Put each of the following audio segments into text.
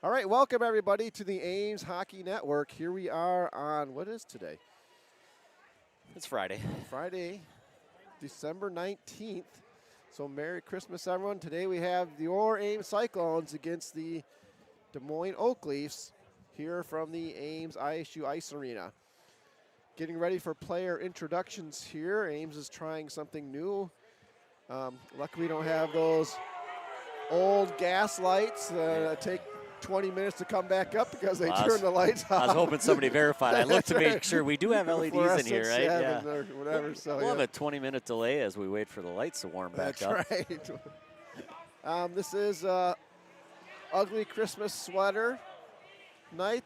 All right, welcome everybody to the Ames Hockey Network. Here we are on, what is today? It's Friday. Friday, December 19th. So Merry Christmas, everyone. Today we have your Ames Cyclones against the Des Moines Oak Leafs here from the Ames ISU Ice Arena. Getting ready for player introductions here. Ames is trying something new. Luckily we don't have those old gas lights that take 20 minutes to come back up because they turn the lights off. I was hoping somebody verified. I looked to make right. sure we do have LEDs in here, right? Yeah. Or whatever. So we'll have a 20-minute delay as we wait for the lights to warm back up. That's right. This is ugly Christmas sweater night.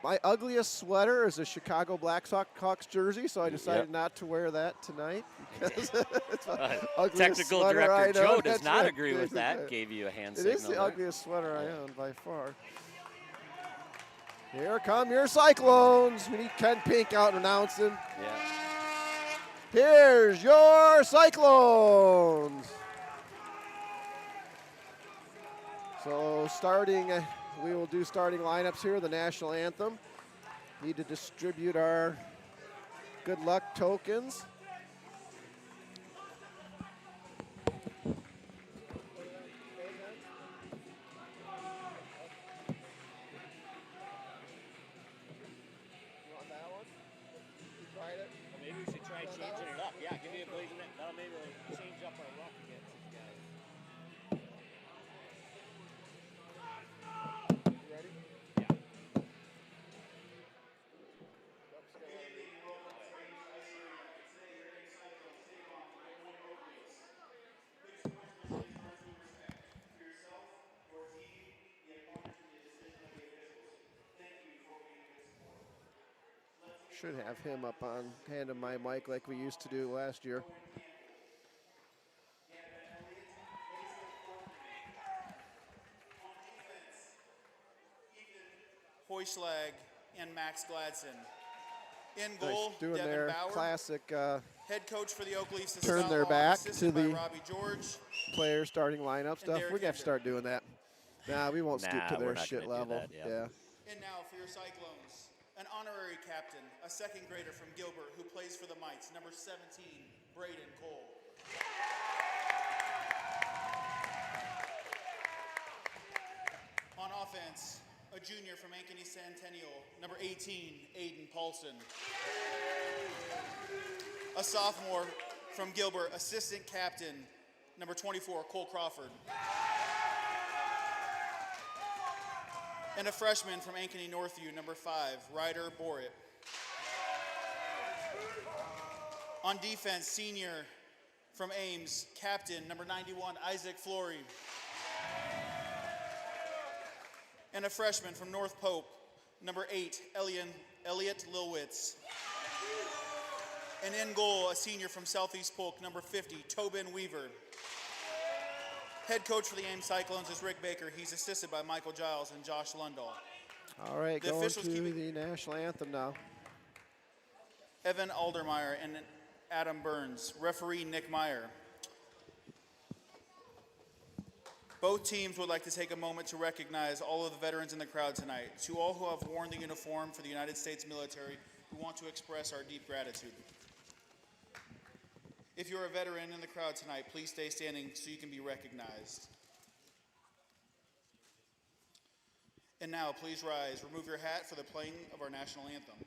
My ugliest sweater is a Chicago Blackhawks jersey, so I decided not to wear that tonight because it's Technical director Joe does not agree with that. Gave you a hand signal. It is the ugliest sweater I own by far. Here come your Cyclones. We need Ken Pink out announcing. Yeah. Here's your Cyclones. So we will do starting lineups here, the national anthem. Need to distribute our good luck tokens. Maybe we should try changing it up. Yeah, give me a blaze in it. That'll maybe change up our luck against these guys. Ready? Yeah. Should have him up on hand of my mic like we used to do last year. Hoyschlag and Max Gladson. In goal, doing Devin their Bauer. classic Head coach for the Oak Leafs. turn their back to by the Robbie George. player starting lineup stuff. Derek We're going to have to start doing that. Nah, we won't stoop to we're their not shit gonna do level. that, yeah. And now for your Cyclones, an honorary captain, a second grader from Gilbert who plays for the Mites, number 17, Braden Cole. On offense, a junior from Ankeny Centennial, number 18, Aiden Paulson. A sophomore from Gilbert, assistant captain, number 24, Cole Crawford. And a freshman from Ankeny Northview, number 5, Ryder Borrett. On defense, senior from Ames, captain, number 91, Isaac Flory. And a freshman from North Pope, number 8, Elliot Lilwitz. And in goal, a senior from Southeast Polk, number 50, Tobin Weaver. Head coach for the Ames Cyclones is Rick Baker. He's assisted by Michael Giles and Josh Lundahl. All right, going to the national anthem now. Evan Aldermeyer and Adam Burns. Referee Nick Meyer. Both teams would like to take a moment to recognize all of the veterans in the crowd tonight. To all who have worn the uniform for the United States military, we want to express our deep gratitude. If you're a veteran in the crowd tonight, please stay standing so you can be recognized. And now, please rise. Remove your hat for the playing of our national anthem.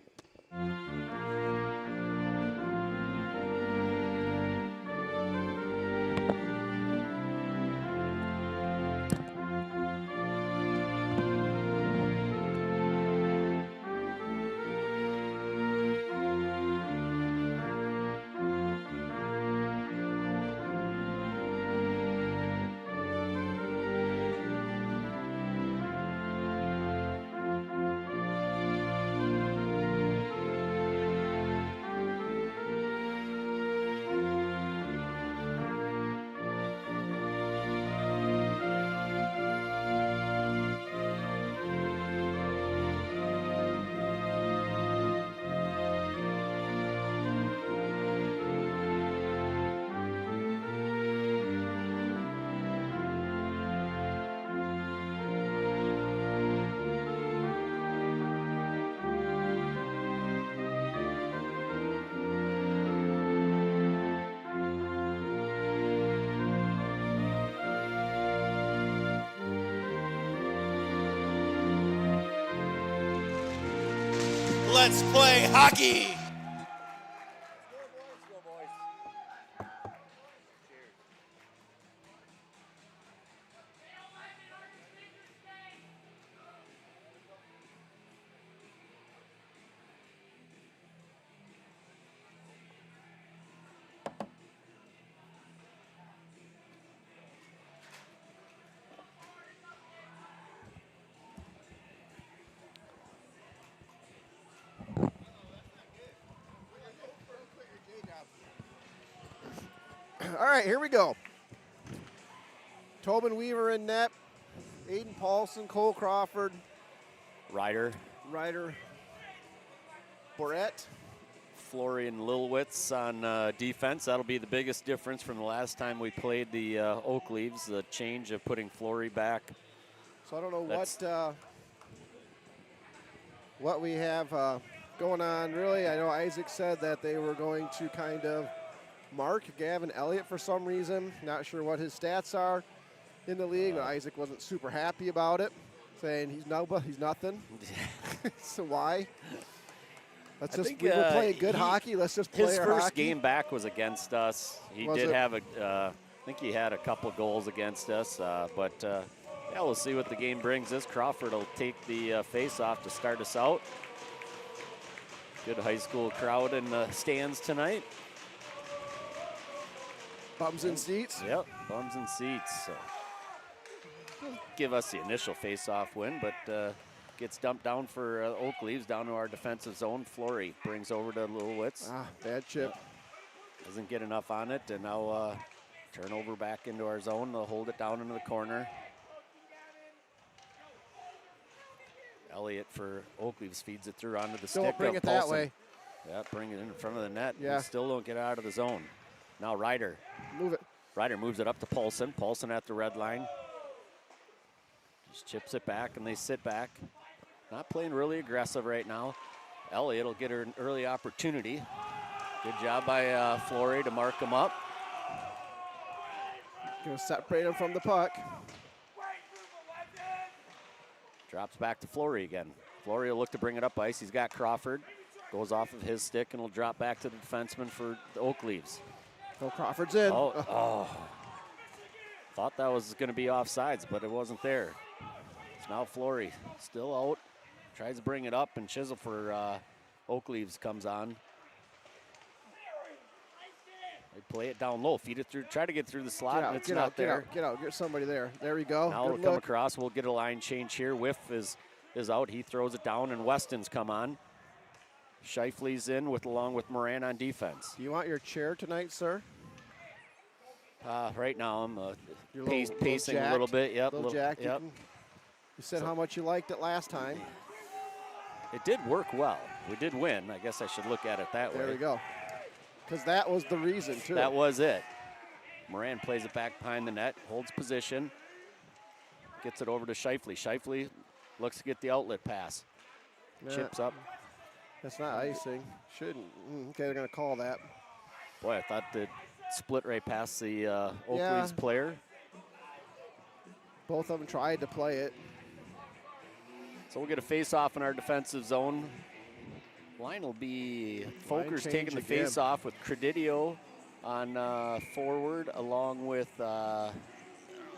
let's play hockey. Let's go, boys. Cheers. All right, here we go. Tobin Weaver in net. Aiden Paulson, Cole Crawford, Ryder, Borette. Florian Lilwitz on defense. That'll be the biggest difference from the last time we played the Oak Leaves, the change of putting Flory back. So I don't know what we have going on, really. I know Isaac said that they were going to kind of mark Gavin Elliott for some reason. Not sure what his stats are in the league, but Isaac wasn't super happy about it, saying he's nothing. So why? We were playing good hockey. Let's just play his our first hockey. game back was against us. He Was did it? have I think he had a couple goals against us, but yeah, we'll see what the game brings us. Crawford will take the face-off to start us out. Good high school crowd in the stands tonight. Bums in seats. Yep, bums and seats. So give us the initial face-off win, but gets dumped down for Oak Leaves down to our defensive zone. Flory brings over to Lilwitz. Bad chip. Doesn't get enough on it, and now turnover back into our zone. They'll hold it down into the corner. Elliott for Oak Leaves feeds it through onto the stick. Don't bring of it that Paulson. way. Yeah, bring it in front of the net. Yeah. We still don't get out of the zone. Now Ryder. Move it. Ryder moves it up to Paulson. Paulson at the red line. Just chips it back, and they sit back. Not playing really aggressive right now. Elliott will get her an early opportunity. Good job by Flory to mark him up. Gonna separate him from the puck. Drops back to Flory again. Flory will look to bring it up ice. He's got Crawford. Goes off of his stick and will drop back to the defenseman for the Oak Leaves. Phil Crawford's in. Oh. Thought that was going to be offsides, but it wasn't there. It's now Flory still out. Tries to bring it up, and Chisel for Oak Leaves comes on. They play it down low, feed it through, try to get through the slot, and it's not there. Get out, get somebody there. There we go. Now Good it'll come look. across. We'll get a line change here. Whiff is out. He throws it down, and Weston's come on. Shifley's in along with Moran on defense. Do you want your chair tonight, sir? Right now I'm You're pacing a little bit. Yep. Little jack. Yep. You said how much you liked it last time. It did work well. We did win. I guess I should look at it that way. There we go. Because that was the reason, too. That was it. Moran plays it back behind the net, holds position, gets it over to Shifley. Shifley looks to get the outlet pass. Nah, Chips up. That's not icing. Shouldn't. Okay, they're going to call that. Boy, I thought that split right past the Oak Yeah. Leaves player. Both of them tried to play it. So we'll get a face-off in our defensive zone. Line will be Folkers change taking the again. face-off with Credidio on forward, along with, let's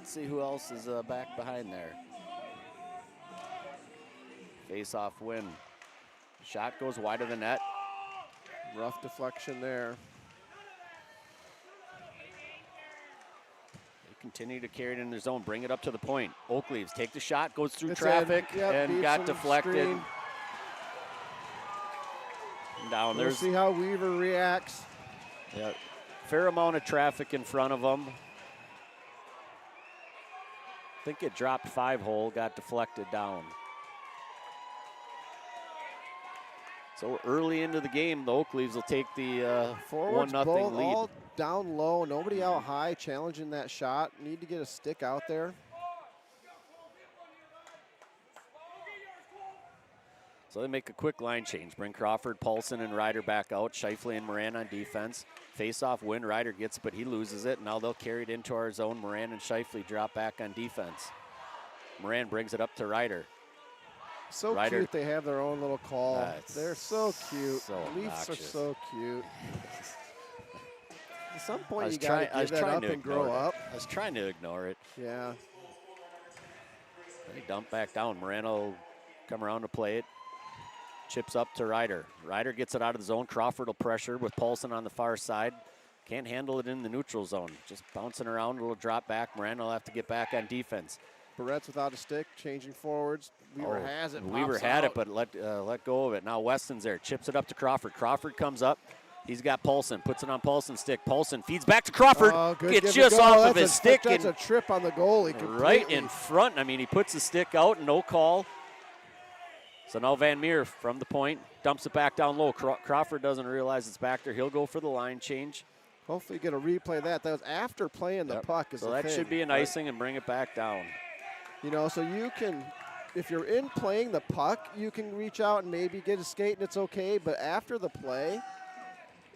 see who else is back behind there. Face-off win. Shot goes wide of the net. Rough deflection there. They continue to carry it in their zone, bring it up to the point. Oak Leaves take the shot, goes through It's traffic, in. Yep, and beats got him deflected. screen. Down. We'll There's see how Weaver reacts. yeah, fair amount of traffic in front of them. I think it dropped 5-hole, got deflected down. So early into the game, the Oak Leaves will take the Forwards 1-0 both lead. all down low. Nobody out high challenging that shot. Need to get a stick out there. So they make a quick line change. Bring Crawford, Paulson, and Ryder back out. Shifley and Moran on defense. Face-off win. Ryder gets it, but he loses it. Now they'll carry it into our zone. Moran and Shifley drop back on defense. Moran brings it up to Ryder. So Ryder- cute. They have their own little call. That's They're so cute. so Leafs are obnoxious. so cute. At some I point, was you got to trying- I was give that trying up to and grow ignore it. up. I was trying to ignore it. Yeah. They dump back down. Moreno come around to play it. Chips up to Ryder. Ryder gets it out of the zone. Crawford will pressure with Paulson on the far side. Can't handle it in the neutral zone. Just bouncing around, a little drop back. Moreno will have to get back on defense. Barrett's without a stick, changing forwards. Weaver has it. Weaver pops had out. it, but let go of it. Now Weston's there. Chips it up to Crawford. Crawford comes up. He's got Paulson. Puts it on Paulson's stick. Paulson feeds back to Crawford. Oh, good Gets give and just go. off That's of his stick. That's and a trip on the goalie. Completely. right in front. I mean, he puts the stick out, no call. So now Van Meer from the point dumps it back down low. Crawford doesn't realize it's back there. He'll go for the line change. Hopefully, get a replay of that. That was after playing the puck. Is So the that thing, should be an right? icing and bring it back down. You know, so you can, if you're in playing the puck, you can reach out and maybe get a skate and it's okay. But after the play,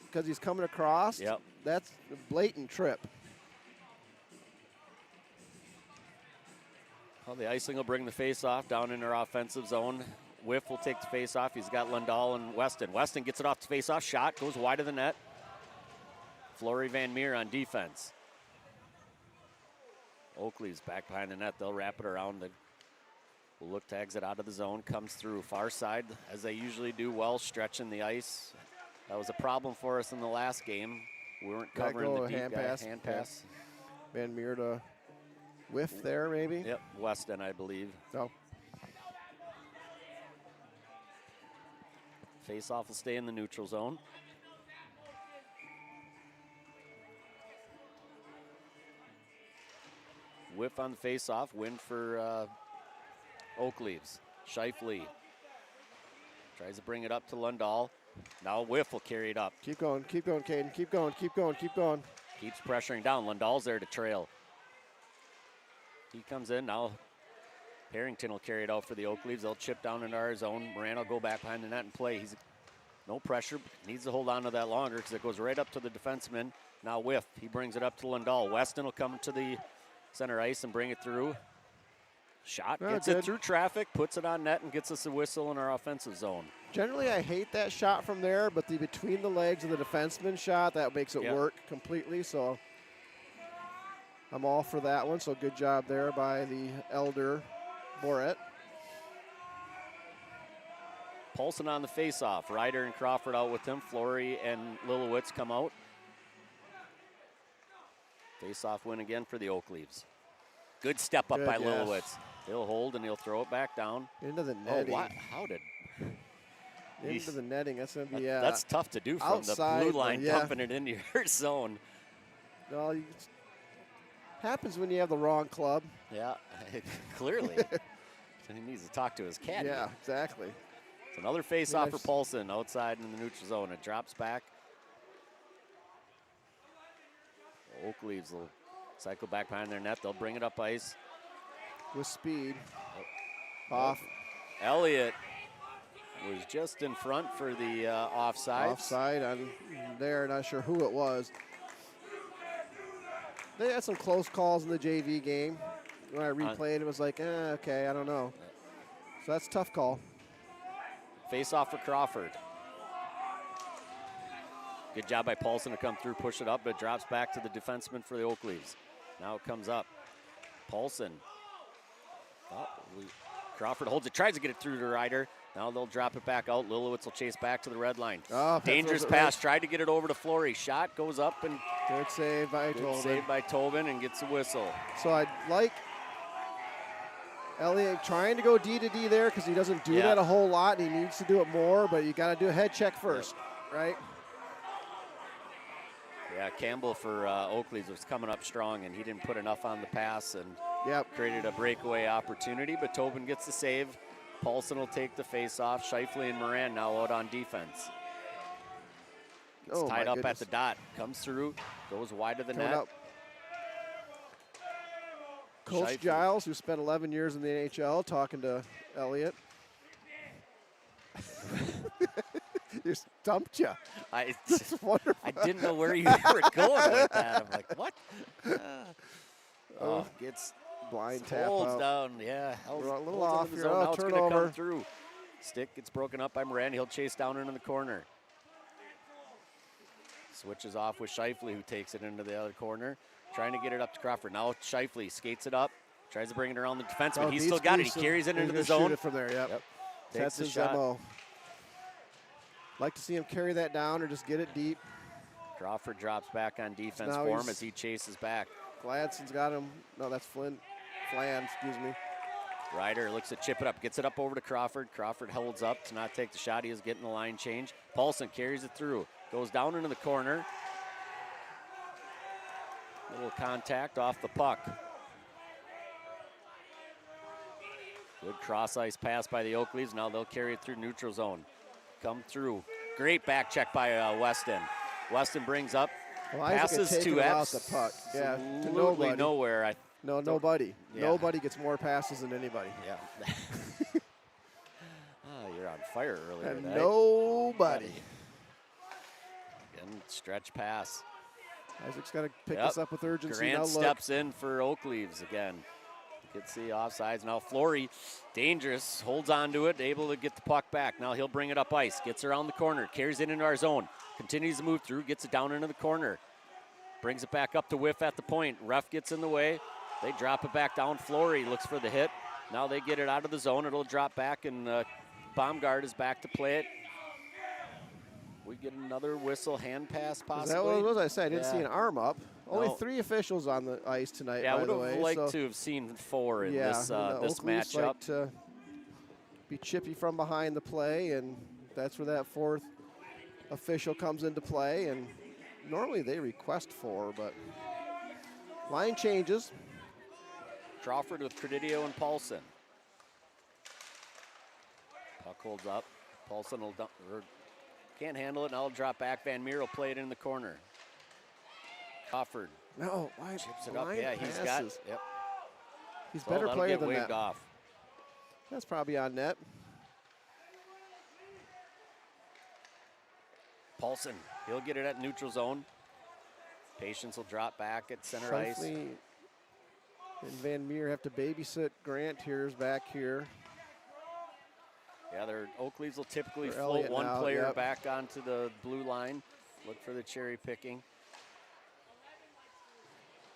because he's coming across, Yep. that's a blatant trip. Well, the icing will bring the face-off down in their offensive zone. Whiff will take the face-off. He's got Lundahl and Weston. Weston gets it off the face-off. Shot goes wide of the net. Fleury Van Meer on defense. Oakley's back behind the net. They'll wrap it around. The look tags it out of the zone. Comes through far side, as they usually do well, stretching the ice. That was a problem for us in the last game. We weren't Let covering go, the deep hand guy. pass. Hand Yeah. pass. Van Meer to whiff there, maybe. Yep, Weston, I believe. No. Face-off will stay in the neutral zone. Whiff on the face-off. Win for Oak Leaves. Shifley tries to bring it up to Lundahl. Now Whiff will carry it up. Keep going, Caden. Keep going, keep going, keep going. Keeps pressuring down. Lundahl's there to trail. He comes in. Now Harrington will carry it out for the Oak Leaves. They'll chip down into our zone. Moran will go back behind the net and play. He's no pressure. Needs to hold on to that longer because it goes right up to the defenseman. Now Whiff. He brings it up to Lundahl. Weston will come to the center ice and bring it through. Shot. Oh, Gets good. it through traffic. Puts it on net and gets us a whistle in our offensive zone. Generally, I hate that shot from there, but the between the legs of the defenseman shot, that makes it Yeah. work completely. So I'm all for that one. So good job there by the elder Boret. Paulson on the face-off. Ryder and Crawford out with him. Fleury and Lilowitz come out. Face-off win again for the Oak Leaves. Good step up Good, by yes. Lilowitz. He'll hold and he'll throw it back down. Into the Oh, netting. what? How did? Into the netting. That's going to be, That's tough to do from outside, the blue line, yeah. dumping it into your zone. no, happens when you have the wrong club. Yeah, clearly. So he needs to talk to his caddy. Yeah, exactly. It's another face-off Yeah, for Paulson outside in the neutral zone. It drops back. Oak Leaves will cycle back behind their net. They'll bring it up ice. With speed. Off. Elliott was just in front for the offside. Offside on there. Not sure who it was. They had some close calls in the JV game. When I replayed, it was like, okay, I don't know. So that's a tough call. Face off for Crawford. Good job by Paulson to come through, push it up, but it drops back to the defenseman for the Oak Leaves. Now it comes up. Paulson. Crawford holds it, tries to get it through to Ryder. Now they'll drop it back out. Lilowitz will chase back to the red line. Oh, Dangerous throws it pass, tried to get it over to Fleury. Shot goes up and Good save by good Tolman. save by Tobin and gets a whistle. So I like Elliott trying to go D to D there because he doesn't do that a whole lot. And he needs to do it more, but you got to do a head check first, right? Yeah, Campbell for Oak Leaves was coming up strong, and he didn't put enough on the pass and created a breakaway opportunity, but Tobin gets the save. Paulson will take the face-off. Shifley and Moran now out on defense. It's tied up at the dot. Comes through, goes wide of the net. Coach Shifley. Giles, who spent 11 years in the NHL, talking to Elliott. He stumped you. That's wonderful. I didn't know where you were going with that. I'm like, what? Gets blind tap Holds out. down, yeah. We're a little holds off into the here. zone. Oh, Now it's going to turnover. come through. Stick gets broken up by Moran. He'll chase down into the corner. Switches off with Shifley, who takes it into the other corner. Trying to get it up to Crawford. Now Shifley skates it up. Tries to bring it around the defenseman. Oh, He's beats still got it. He Gleason. carries it He's into gonna the zone. Shoot it from there, yep. Takes That's the his shot. MO. Like to see him carry that down or just get it deep. Crawford drops back on defense Now for him he's- as he chases back. Gladson's got him. No, that's Flan, excuse me. Ryder looks to chip it up, gets it up over to Crawford. Crawford holds up to not take the shot. He is getting the line change. Paulson carries it through, goes down into the corner. Little contact off the puck. Good cross ice pass by the Oak Leaves. Now they'll carry it through neutral zone. Come through. Great back check by Weston. Weston brings up, Well, Isaac had passes taken to him out Epps. the puck. Yeah, to Absolutely nobody. nowhere. No, nobody. Yeah. Nobody gets more passes than anybody. Yeah. You're on fire earlier And tonight. nobody. Again, stretch pass. Isaac's got to pick Yep. this up with urgency. Grant Now look. steps in for Oak Leaves again. Gets the offsides. Now Flory, dangerous, holds on to it, able to get the puck back. Now he'll bring it up ice, gets around the corner, carries it into our zone, continues to move through, gets it down into the corner. Brings it back up to whiff at the point. Ref gets in the way. They drop it back down. Flory looks for the hit. Now they get it out of the zone. It'll drop back, and Baumgart is back to play it. We get another whistle, hand pass possibly. Is that what it was? I said I didn't Yeah. see an arm up. Only No. 3 officials on the ice tonight, Yeah, I by would the have way. liked so, to have seen 4 in yeah, this and the this Oak Leafs matchup. like to be chippy from behind the play, and that's where that 4th official comes into play. And normally they request 4, but line changes. Crawford with Credidio and Paulson. Puck holds up. Paulson will can't handle it. Now he'll drop back. Van Meer will play it in the corner. Crawford No, why chips it up. blind Yeah, he's got. passes. Yep. He's So better that'll player get than waved that. off. That's probably on net. Paulson, he'll get it at neutral zone. Patience will drop back at center ice. Shifley and Van Meer have to babysit Grant here's back here. Yeah, their Oak Leaves will typically For float Elliott one now, player yep. back onto the blue line. Look for the cherry picking.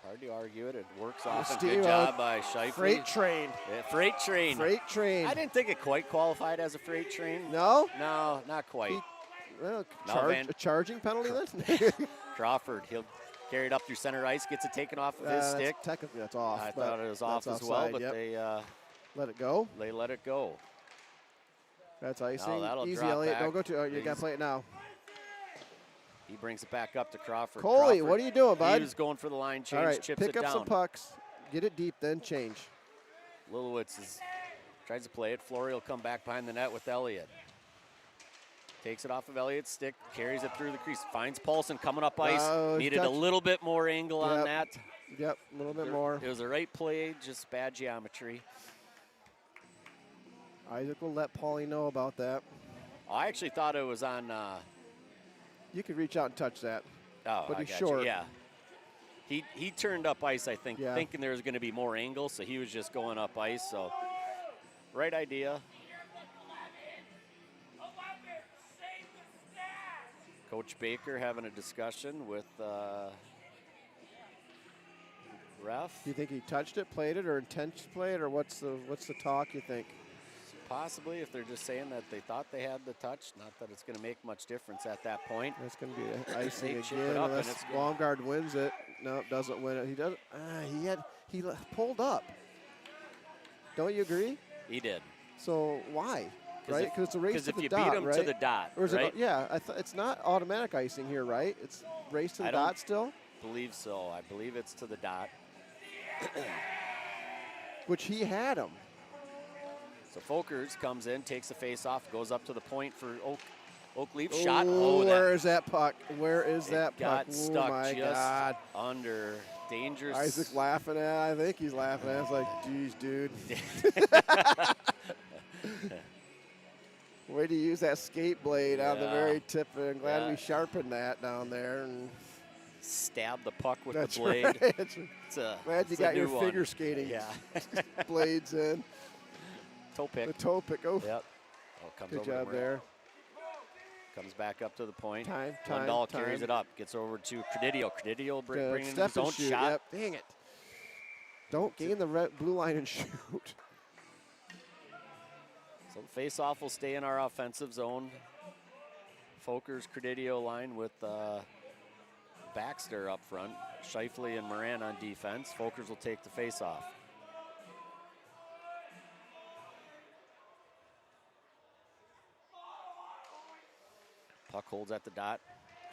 Hard to argue it. It works off. And Steve, good job by Shifley. Freight train. Yeah, freight train. Freight train. I didn't think it quite qualified as a freight train. No? No, not quite. Well, No, a charging penalty then? Crawford, he'll carry it up through center ice, gets it taken off of his stick. Technically, that's off. I but thought it was off that's as well, offside, but yep. Let it go. they let it go. That's icing. that'll Easy, drop Elliott. back. Don't go to. Oh, you got He's- to play it now. He brings it back up to Crawford. Coley, Crawford, what are you doing, bud? He was going for the line change, All right, chips pick it up down. some pucks, get it deep, then change. Lilowitz tries to play it. Flory will come back behind the net with Elliott. Takes it off of Elliott's stick, carries it through the crease, finds Paulson coming up ice. Oh, Needed a touch- little bit more angle on Yep. that. Yep, a little bit more. It was the right play, just bad geometry. Isaac will let Paulie know about that. I actually thought it was on. You could reach out and touch that. Oh, But I he's got short. You. Yeah. He turned up ice, I think, Yeah. thinking there was going to be more angle, so he was just going up ice. So, right idea. Coach Baker having a discussion with ref. Do you think he touched it, played it, or intent to play it, or what's the talk? You think? Possibly, if they're just saying that they thought they had the touch, not that it's going to make much difference at that point. That's going to be the icing They chip again, it up and unless it's good. Baumgart wins it. No, doesn't win it. He doesn't. Pulled up. Don't you agree? He did. So why? Right? Because it's a race Because to if the you dot, beat him right? to the dot, Or is right? it? Yeah, it's not automatic icing here, right? It's race to the I don't- dot still, Believe so. I believe it's to the dot. which he had him. So Folkers comes in, takes the face off, goes up to the point for Oak Leaf shot. Where is that puck? Where is that puck? Got Oh stuck my just God! under. Dangerous. Isaac's laughing at. I think he's laughing at. It's like, geez, dude. Way to use that skate blade on the Yeah. very tip. I'm glad Yeah. we sharpened that down there. And stab the puck with That's the blade. right. It's Glad you a got your new one. figure skating Yeah. blades in. Toe pick. The toe pick. Oh, Yep. Oh, comes good over to job Moran. there. Comes back up to the point. Time. Lundahl carries it up. Gets over to Credidio. Credidio bringing in his Step and own shoot. shot. Yep. Dang it. Don't gain the blue line and shoot. So the face-off will stay in our offensive zone. Folkers Credidio line with Baxter up front. Scheifele and Moran on defense. Folkers will take the face-off. Puck holds at the dot.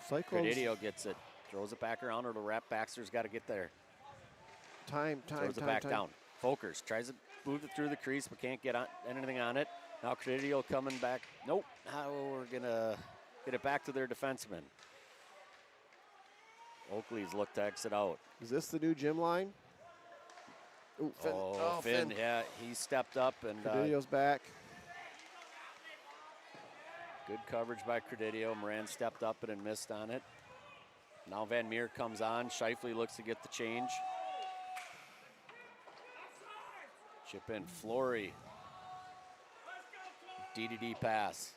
Cyclones. Credidio gets it. Throws it back around. It'll wrap. Baxter's got to get there. Time. Throws it back down. Folkers tries to move it through the crease, but can't get anything on it. Now Credidio coming back. Nope. Now we're going to get it back to their defenseman. Oakley's look to exit out. Is this the new gym line? Ooh, Finn. Finn, yeah, he stepped up and Credidio's back. good coverage by Credidio. Moran stepped up and missed on it. Now Van Meer comes on. Scheifele looks to get the change. Chip in Flory. DDD pass.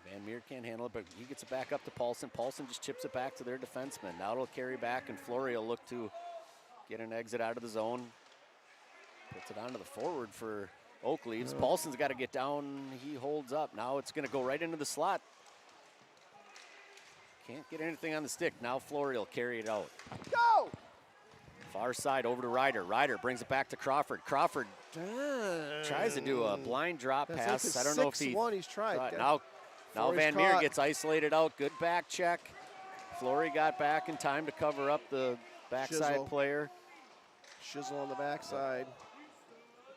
Van Meer can't handle it, but he gets it back up to Paulson. Paulson just chips it back to their defenseman. Now it'll carry back, and Flory will look to get an exit out of the zone. Puts it onto the forward for Oakleys. Paulson's got to get down. He holds up. Now it's going to go right into the slot. Can't get anything on the stick. Now Flory will carry it out. Go! Far side over to Ryder. Ryder brings it back to Crawford. Crawford tries to do a blind drop That's pass. like I don't know if he. he's tried. Now Flory's Van Meer caught. gets isolated out. Good back check. Flory got back in time to cover up the backside Shizzle. player. Shizzle on the backside.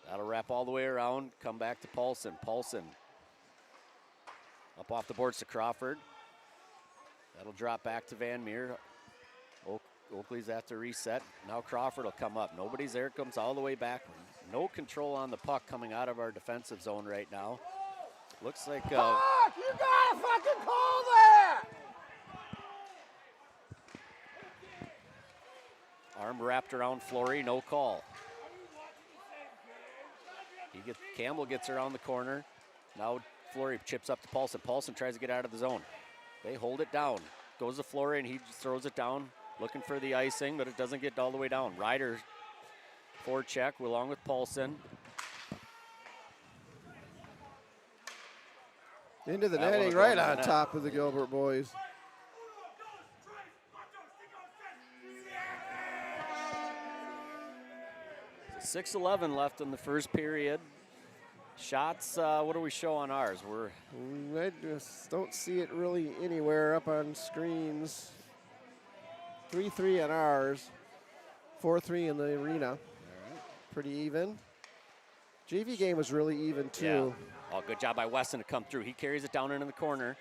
That'll wrap all the way around. Come back to Paulson. Paulson up off the boards to Crawford. That'll drop back to Van Meer. Oakley's have to reset. Now Crawford will come up. Nobody's there. Comes all the way back. No control on the puck coming out of our defensive zone right now. Looks like Fuck! You gotta fucking call that! arm wrapped around Flory. No call. Campbell gets around the corner. Now Flory chips up to Paulson. Paulson tries to get out of the zone. They hold it down. Goes to Flory and he just throws it down. Looking for the icing, but it doesn't get all the way down. Ryder forecheck along with Paulson. Into the That netting, would've right gone in on the net. top of the Gilbert boys. So 6:11 left in the first period. Shots, what do we show on ours? I just don't see it really anywhere up on screens. 3-3 on ours. 4-3 in the arena. Pretty even. JV game was really even too. Yeah. Oh, good job by Weston to come through. He carries it down into the corner.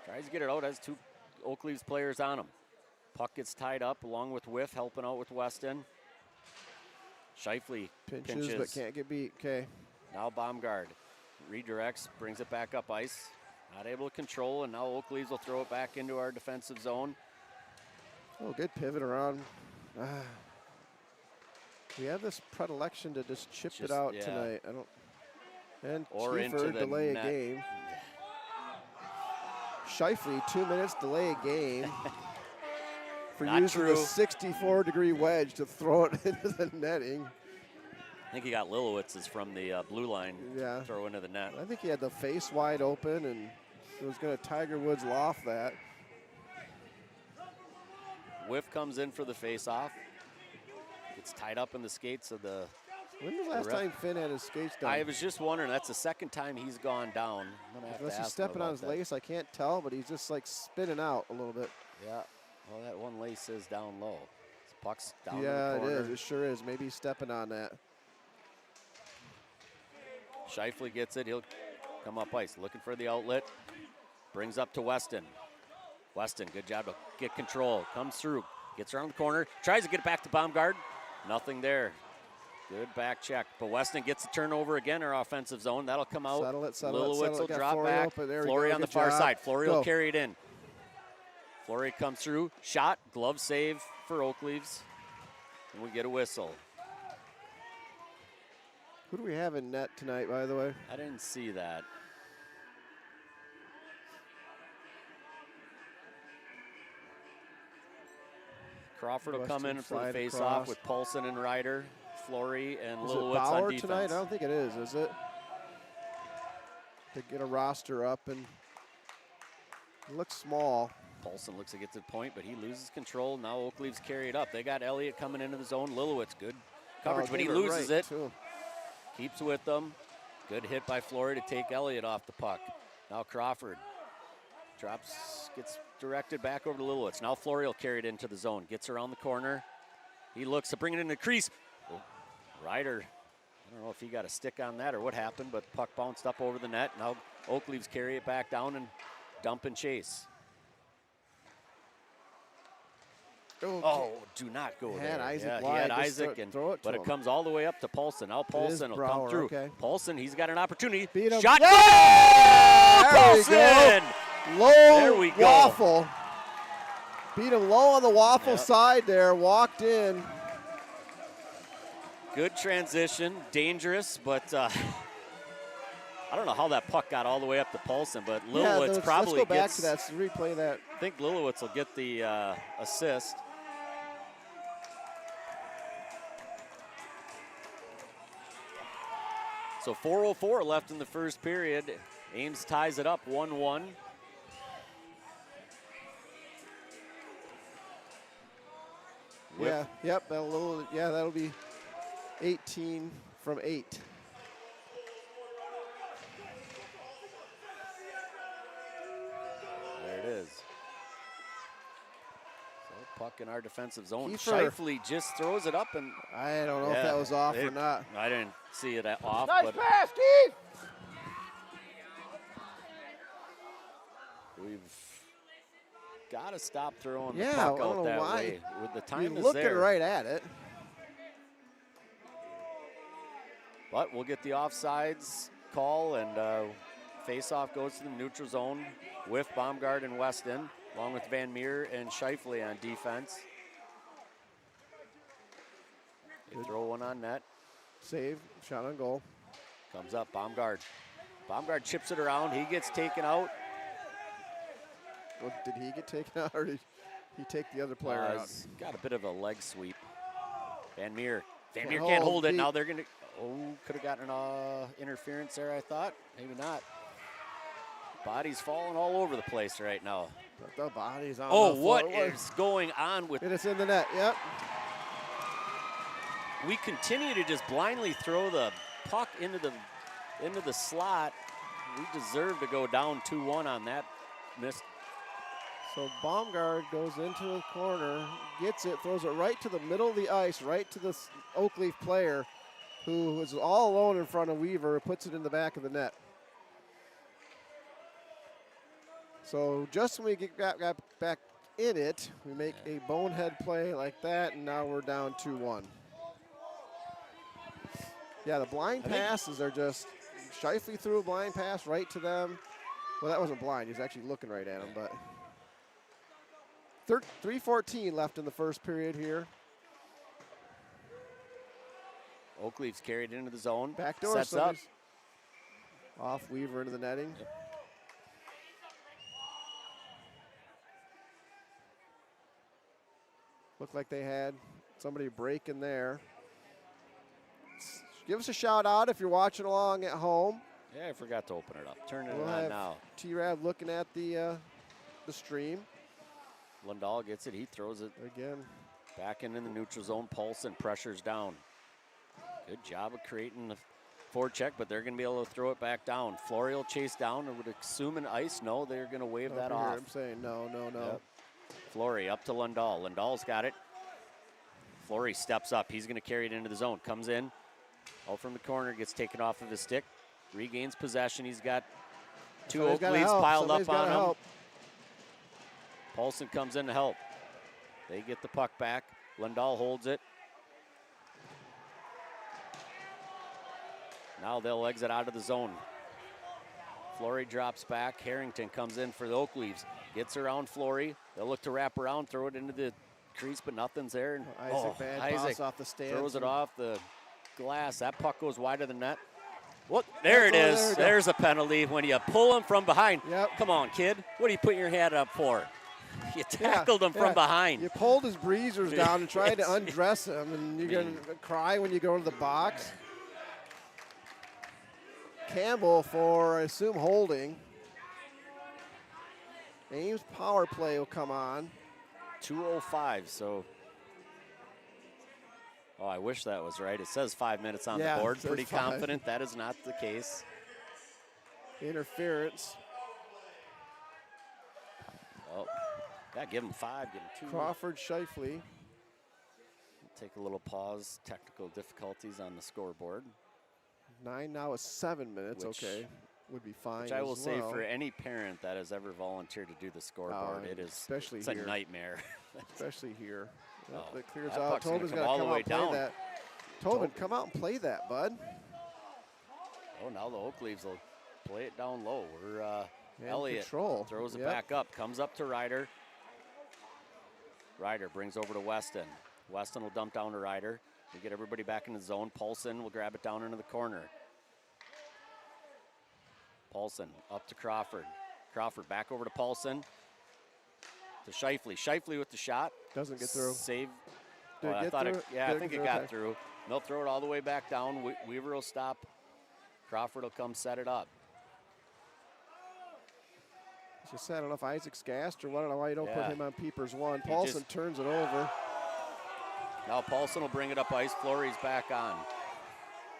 Tries to get it out. Has two Oakleys players on him. Puck gets tied up along with Whiff helping out with Weston. Scheifele Pinches but can't get beat. Okay. Now Baumgard redirects, brings it back up ice. Not able to control, and now Oakleys will throw it back into our defensive zone. Oh, good pivot around. We have this predilection to just chip it out tonight. I don't. And Or into Kiefer the delay net. a game. Scheifele 2 minutes delay a game. For Not using true. the 64-degree wedge to throw it into the netting. I think he got Lilowitz's from the blue line. Yeah. Throw into the net. I think he had the face wide open and was going to Tiger Woods loft that. Whiff comes in for the face-off. Gets tied up in the skates of the. When was the last ref- time Finn had his skates done? I was just wondering. That's the second time he's gone down. I'm gonna have Unless to he's ask him stepping on about his that. lace, I can't tell, but he's just like spinning out a little bit. Yeah. Well, that one lace is down low. His puck's down Yeah, in the it corner. is. It sure is. Maybe he's stepping on that. Scheifele gets it. He'll come up ice. Looking for the outlet. Brings up to Weston. Weston, good job to get control. Comes through. Gets around the corner. Tries to get it back to Baumgard. Nothing there. Good back check. But Weston gets the turnover again, our offensive zone. That'll come out. Settle it, settle it, Lilowitz settle it. will Got drop Flory back. open. There we Flory go. on the Good far job. side. Flory Go. will carry it in. Flory comes through, shot, glove save for Oakleaves, and we get a whistle. Who do we have in net tonight, by the way? I didn't see that. Crawford will come Weston in for the slide face-off across. with Paulson and Ryder, Flory and Is it Lilowitz Bauer on defense. tonight? I don't think it is it? To get a roster up, and it looks small. Paulson looks to get to the point, but he loses control. Now Oakleaves carry it up. They got Elliott coming into the zone. Lilowitz, good coverage, but he they were loses right, it. too. Keeps with them. Good hit by Flory to take Elliott off the puck. Now Crawford drops, gets directed back over to Lilowitz. Now Flory will carry it into the zone. Gets around the corner. He looks to bring it in the crease. Oh, Ryder, I don't know if he got a stick on that or what happened, but the puck bounced up over the net. Now Oakleaves carry it back down and dump and chase. Oh, do not go He there. had Isaac yeah, he wide, had just Isaac, throw it to but him. it comes all the way up to Paulson. Now Paulson will Brower, come through. okay. Paulson, he's got an opportunity. Beat him. Shot. Yeah! Goal! There we go. Paulson! Low There we go. waffle. Beat him low on the waffle Yep. side there, walked in. Good transition, dangerous, but I don't know how that puck got all the way up to Paulson, but Lilowitz probably let's go back gets, to that, replay that. I think Lilowitz will get the assist. So 4:04 left in the first period. Ames ties it up 1-1. Yeah, yep, that'll be 18 from 8. There it is. So puck in our defensive zone. Kiefer. Shifley just throws it up, and I don't know if that was off or not. I didn't see it off, Nice but pass, Keith! we've got to stop throwing Yeah, the I puck don't out know that why. way. With the You're time is looking there. right at it. But we'll get the offsides call, and face-off goes to the neutral zone with Baumgart and Weston, along with Van Meer and Shifley on defense. They throw one on net. Save, shot on goal. Comes up, Baumgart. Baumgart chips it around. He gets taken out. Well, did he get taken out, or did he take the other player out? He's got a bit of a leg sweep. Van Meer. Van Can't Meer can't hold hold it. deep. Now they're going to, could have gotten an interference there, I thought. Maybe not. Body's falling all over the place right now. But the body's on Oh, the what forward. is going on with? It is in the net, yep. We continue to just blindly throw the puck into the slot. We deserve to go down 2-1 on that missed. So Baumgart goes into the corner, gets it, throws it right to the middle of the ice, right to the Oakleaf player, who was all alone in front of Weaver, puts it in the back of the net. So just when we got back in it, we make a bonehead play like that, and now we're down 2-1. Yeah, the blind passes are just, Shifley threw a blind pass right to them. Well, that wasn't blind, he was actually looking right at him, but 3:14 left in the first period here. Oakleaf's carried into the zone. Back door, Sets up. Off Weaver into the netting. Yep. Looked like they had somebody break in there. Give us a shout out if you're watching along at home. Yeah, I forgot to open it up. Turning We'll it on have now. T-Rab looking at the stream Lundahl gets it. He throws it again. back into the neutral zone. Paulson pressures down. Good job of creating the forecheck, but they're going to be able to throw it back down. Flory will chase down. I would assume an ice. No, they're going to wave that Over here, off. I'm saying no. Yep. Flory up to Lundahl. Lundahl's got it. Flory steps up. He's going to carry it into the zone. Comes in. Out from the corner. Gets taken off of his stick. Regains possession. He's got two Somebody's gotta Oakleaves help. piled Somebody's up on gotta him. help. Paulson comes in to help. They get the puck back. Lundahl holds it. Now they'll exit out of the zone. Flory drops back. Harrington comes in for the Oakleaves. Gets around Flory. They'll look to wrap around, throw it into the crease, but nothing's there. And Isaac bad pass off the stance. Throws it off the glass. That puck goes wide of the net. Look, there it There is. There's a penalty when you pull him from behind. Yep. Come on, kid. What are you putting your hand up for? You tackled him from behind. You pulled his breezers down and tried to undress him, and you're going to cry when you go to the box. Campbell for, I assume, holding. Ames power play will come on. 2:05, so. Oh, I wish that was right. It says 5 minutes on the board. Pretty confident that is not the case. Interference. Oh, yeah, give him 5, give him 2. Crawford, Shifley. Take a little pause. Technical difficulties on the scoreboard. 9 now is 7 minutes. Okay, would be fine. Which I will say for any parent that has ever volunteered to do the scoreboard, it's a nightmare. Especially here. Yep, Oh, that clears that out. puck's gonna Tobin's come got to all the come out way and play down. that. Tobin, come out and play that, bud. Oh, now the Oak Leaves will play it down low. We're And Elliott control. throws it Yep. back up, comes up to Ryder. Ryder brings over to Weston. Weston will dump down to Ryder. We get everybody back in the zone. Paulson will grab it down into the corner. Paulson up to Crawford. Crawford back over to Paulson. To Shifley. Shifley with the shot. Doesn't get through. Save. Did it get through? I think it got through. They'll throw it all the way back down. Weaver will stop. Crawford will come set it up. Just I don't know if Isaac's gassed or what. I don't know why you don't put him on Peepers 1. He Paulson turns it over. Now Paulson will bring it up ice. Flory's back on.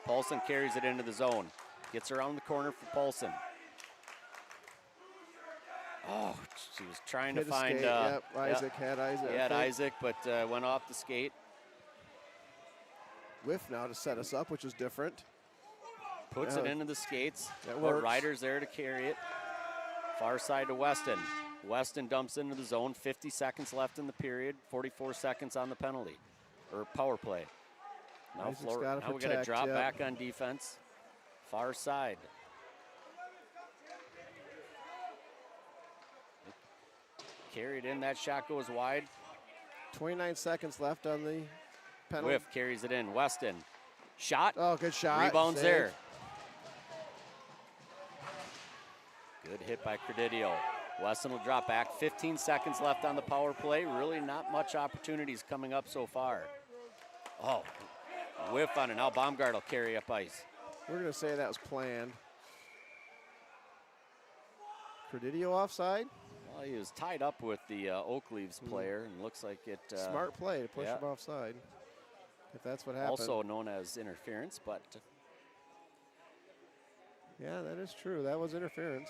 Paulson carries it into the zone. Gets around the corner for Paulson. Oh, she was trying to find. Isaac had Isaac. He had Isaac, but went off the skate. Whiff now to set us up, which is different. Puts it into the skates. That But works. Ryder's there to carry it. Far side to Weston. Weston dumps into the zone. 50 seconds left in the period. 44 seconds on the penalty or power play. Now, Isaac's now gotta we got to protect, drop yep. back on defense. Far side. Carried in. That shot goes wide. 29 seconds left on the penalty. Whiff carries it in. Weston. Shot. Oh, good shot. Rebounds Saved. there. Good hit by Credidio. Weston will drop back. 15 seconds left on the power play. Really not much opportunities coming up so far. Oh, whiff on it. Now Baumgart will carry up ice. We're going to say that was planned. Credidio offside. Well, he was tied up with the Oak Leaves player, and looks like it. Smart play to push him offside. If that's what happened. Also known as interference, but. Yeah, that is true. That was interference.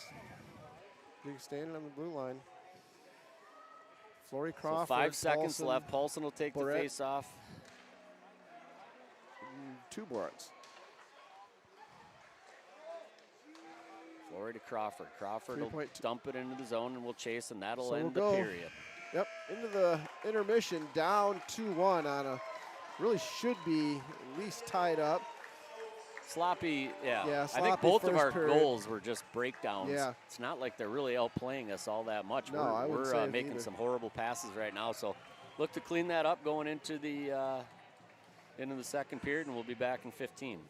He's standing on the blue line. Flory Crawford. So 5 seconds Paulson, left. Paulson will take Barrett. the face off. 2 boards. Flory to Crawford. Crawford will 3.2. dump it into the zone, and we'll chase, and that'll So end we'll the go. period. Yep, into the intermission, down 2-1 on a really should be at least tied up. Sloppy, Yeah, I think sloppy both of first our period. goals were just breakdowns. Yeah. It's not like they're really outplaying us all that much. No, I wouldn't say we're it making either. some horrible passes right now. So look to clean that up going into the second period, and we'll be back in 15.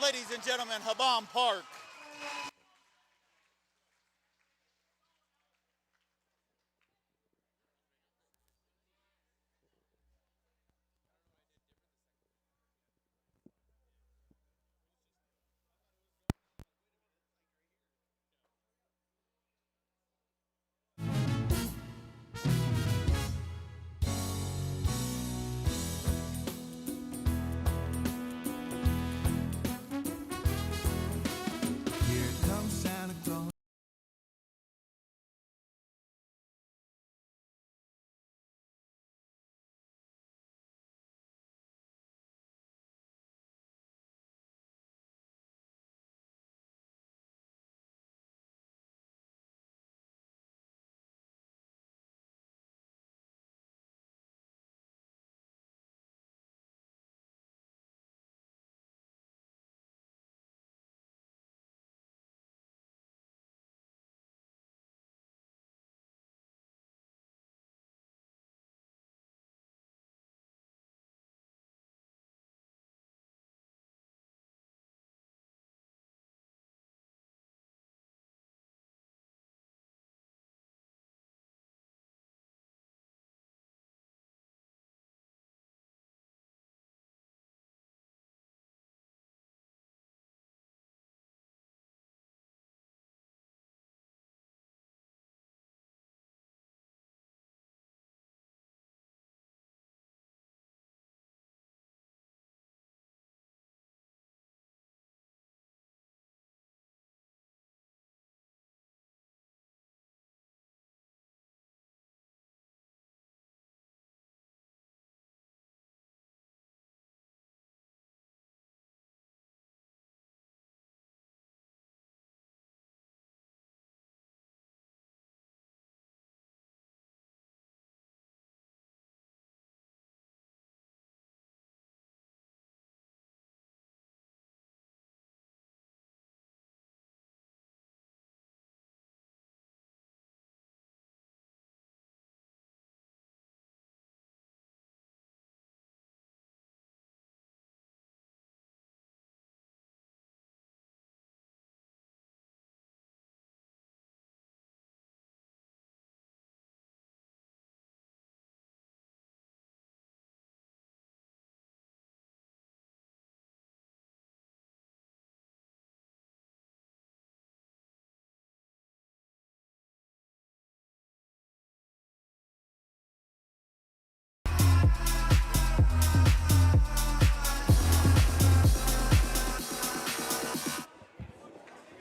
Ladies and gentlemen, Habam Park. Here comes Santa Claus.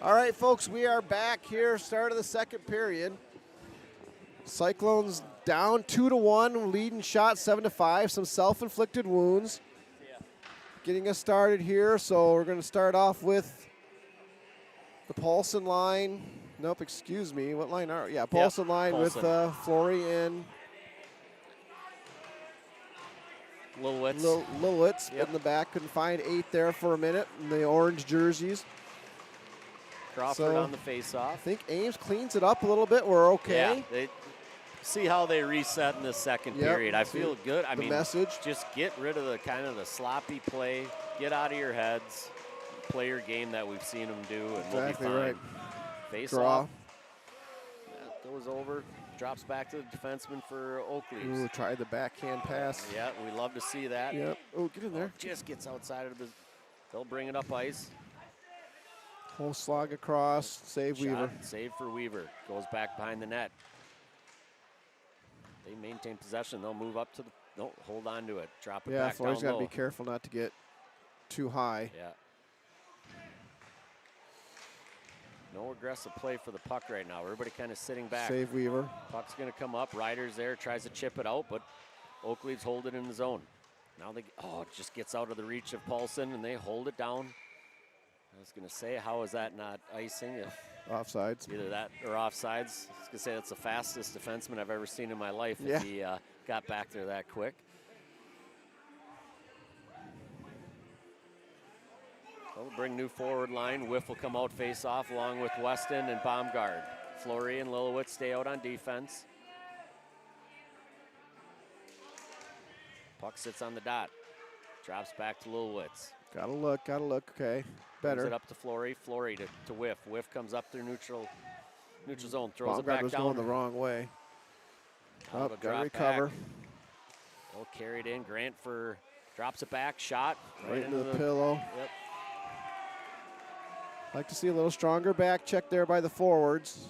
All right, folks, we are back here, start of the second period. Cyclones down 2-1, leading shot 7-5, some self-inflicted wounds. Getting us started here, so we're going to start off with the Paulson line. Nope, excuse me, what line are we? Yeah, Paulson line Paulson. with Flory and Lilwitz. Lilwitz Yep. in the back. Couldn't find 8 there for a minute in the orange jerseys. Crawford So, on the face-off. I think Ames cleans it up a little bit. We're okay. Yeah, they see how they reset in the second Yep, period. I see feel good. I the mean, message. just get rid of the kind of the sloppy play. Get out of your heads. Play your game that we've seen them do, and Exactly we'll be fine. right. Face Draw. off. That goes over. Drops back to the defenseman for Oakleys. Ooh, tried the backhand pass. Yeah, we love to see that. Yep. Oh, get in there. Just gets outside of the. They'll bring it up ice. Whole slog across. Save Weaver. Shot, save for Weaver. Goes back behind the net. They maintain possession. They'll move up to the. No, hold on to it. Drop it Yeah, back Flory's down got to low. be careful not to get too high. Yeah. No aggressive play for the puck right now. Everybody kind of sitting back. Save Weaver. Puck's going to come up. Ryder's there, tries to chip it out, but Oakleys hold it in the zone. Now they, it just gets out of the reach of Paulson, and they hold it down. I was going to say, how is that not icing? If Offsides. either that or offsides. I was going to say that's the fastest defenseman I've ever seen in my life Yeah. if he got back there that quick. We'll bring new forward line. Whiff will come out face off along with Weston and Baumgard. Flory and Lilowitz stay out on defense. Puck sits on the dot. Drops back to Lilowitz. Gotta look, okay. Brings Better. it up to Flory. Flory to Whiff. Whiff comes up through neutral zone, throws it Baumgart back was down. going the wrong way. Out of Oh, a gotta drop recover. back. They'll carry it in. Grant drops it back, shot. Right into the pillow. Yep. Like to see a little stronger back check there by the forwards.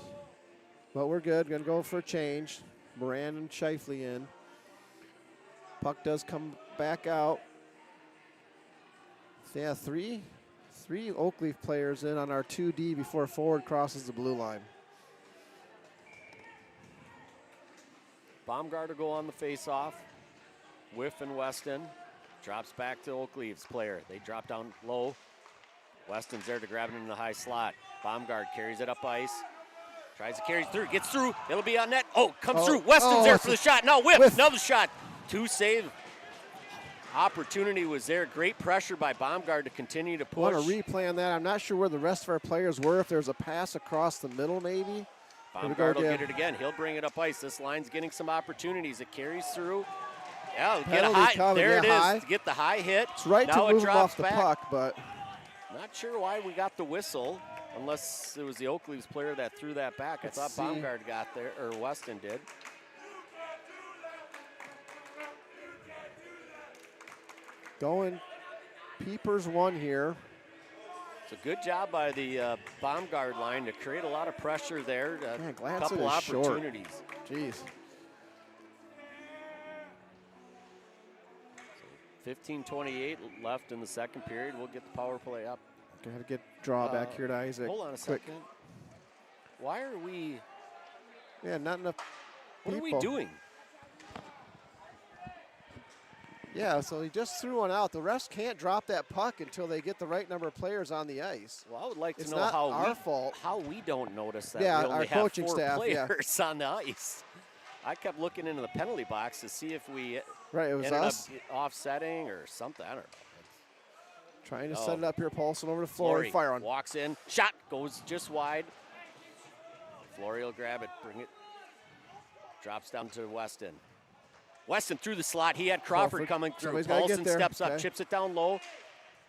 But we're good. Gonna go for a change. Moran and Shifley in. Puck does come back out. Yeah, three Oakleaf players in on our 2D before forward crosses the blue line. Baumgart will go on the face-off. Whiff and Weston. Drops back to Oakleaf's player. They drop down low. Weston's there to grab it in the high slot. Baumgart carries it up ice. Tries to carry through. Gets through. It'll be on net. Oh, comes through. Weston's there for the shot. Now Whiff. Another shot. 2 save. Opportunity was there. Great pressure by Baumgart to continue to push. Want to replay on that. I'm not sure where the rest of our players were. If there's a pass across the middle, maybe. Baumgart will get it again. He'll bring it up ice. This line's getting some opportunities. It carries through. Yeah, get a high. Coming. There Yeah, it is. high. Get the high hit. It's right now to move it him drops off the back. puck, but Not sure why we got the whistle, unless it was the Oakleaf's player that threw that back. I thought Baumgart got there, or Weston did. going Peepers one here. It's a good job by the Baumgart line to create a lot of pressure there. Man, A Gladson couple is short. opportunities. Jeez. 15:28 left in the second period. We'll get the power play up. Got to get draw back here to Isaac. Hold on a Quick. second. Why are we? Yeah, not enough What are we people. doing? Yeah, so he just threw one out. The refs can't drop that puck until they get the right number of players on the ice. Well, I would like to It's know not how our fault. how we don't notice that Yeah, we only our have coaching 4 staff, yeah. players on the ice. I kept looking into the penalty box to see if we Right, it was ended us. up offsetting or something. I don't know. Trying to Oh. set it up here. Paulson over to Flory. Fire on. Walks in. Shot goes just wide. Flory will grab it. Bring it. Drops down to Weston. Weston through the slot. He had Crawford coming through. Somebody's gotta get Paulson there. steps up, Okay. chips it down low.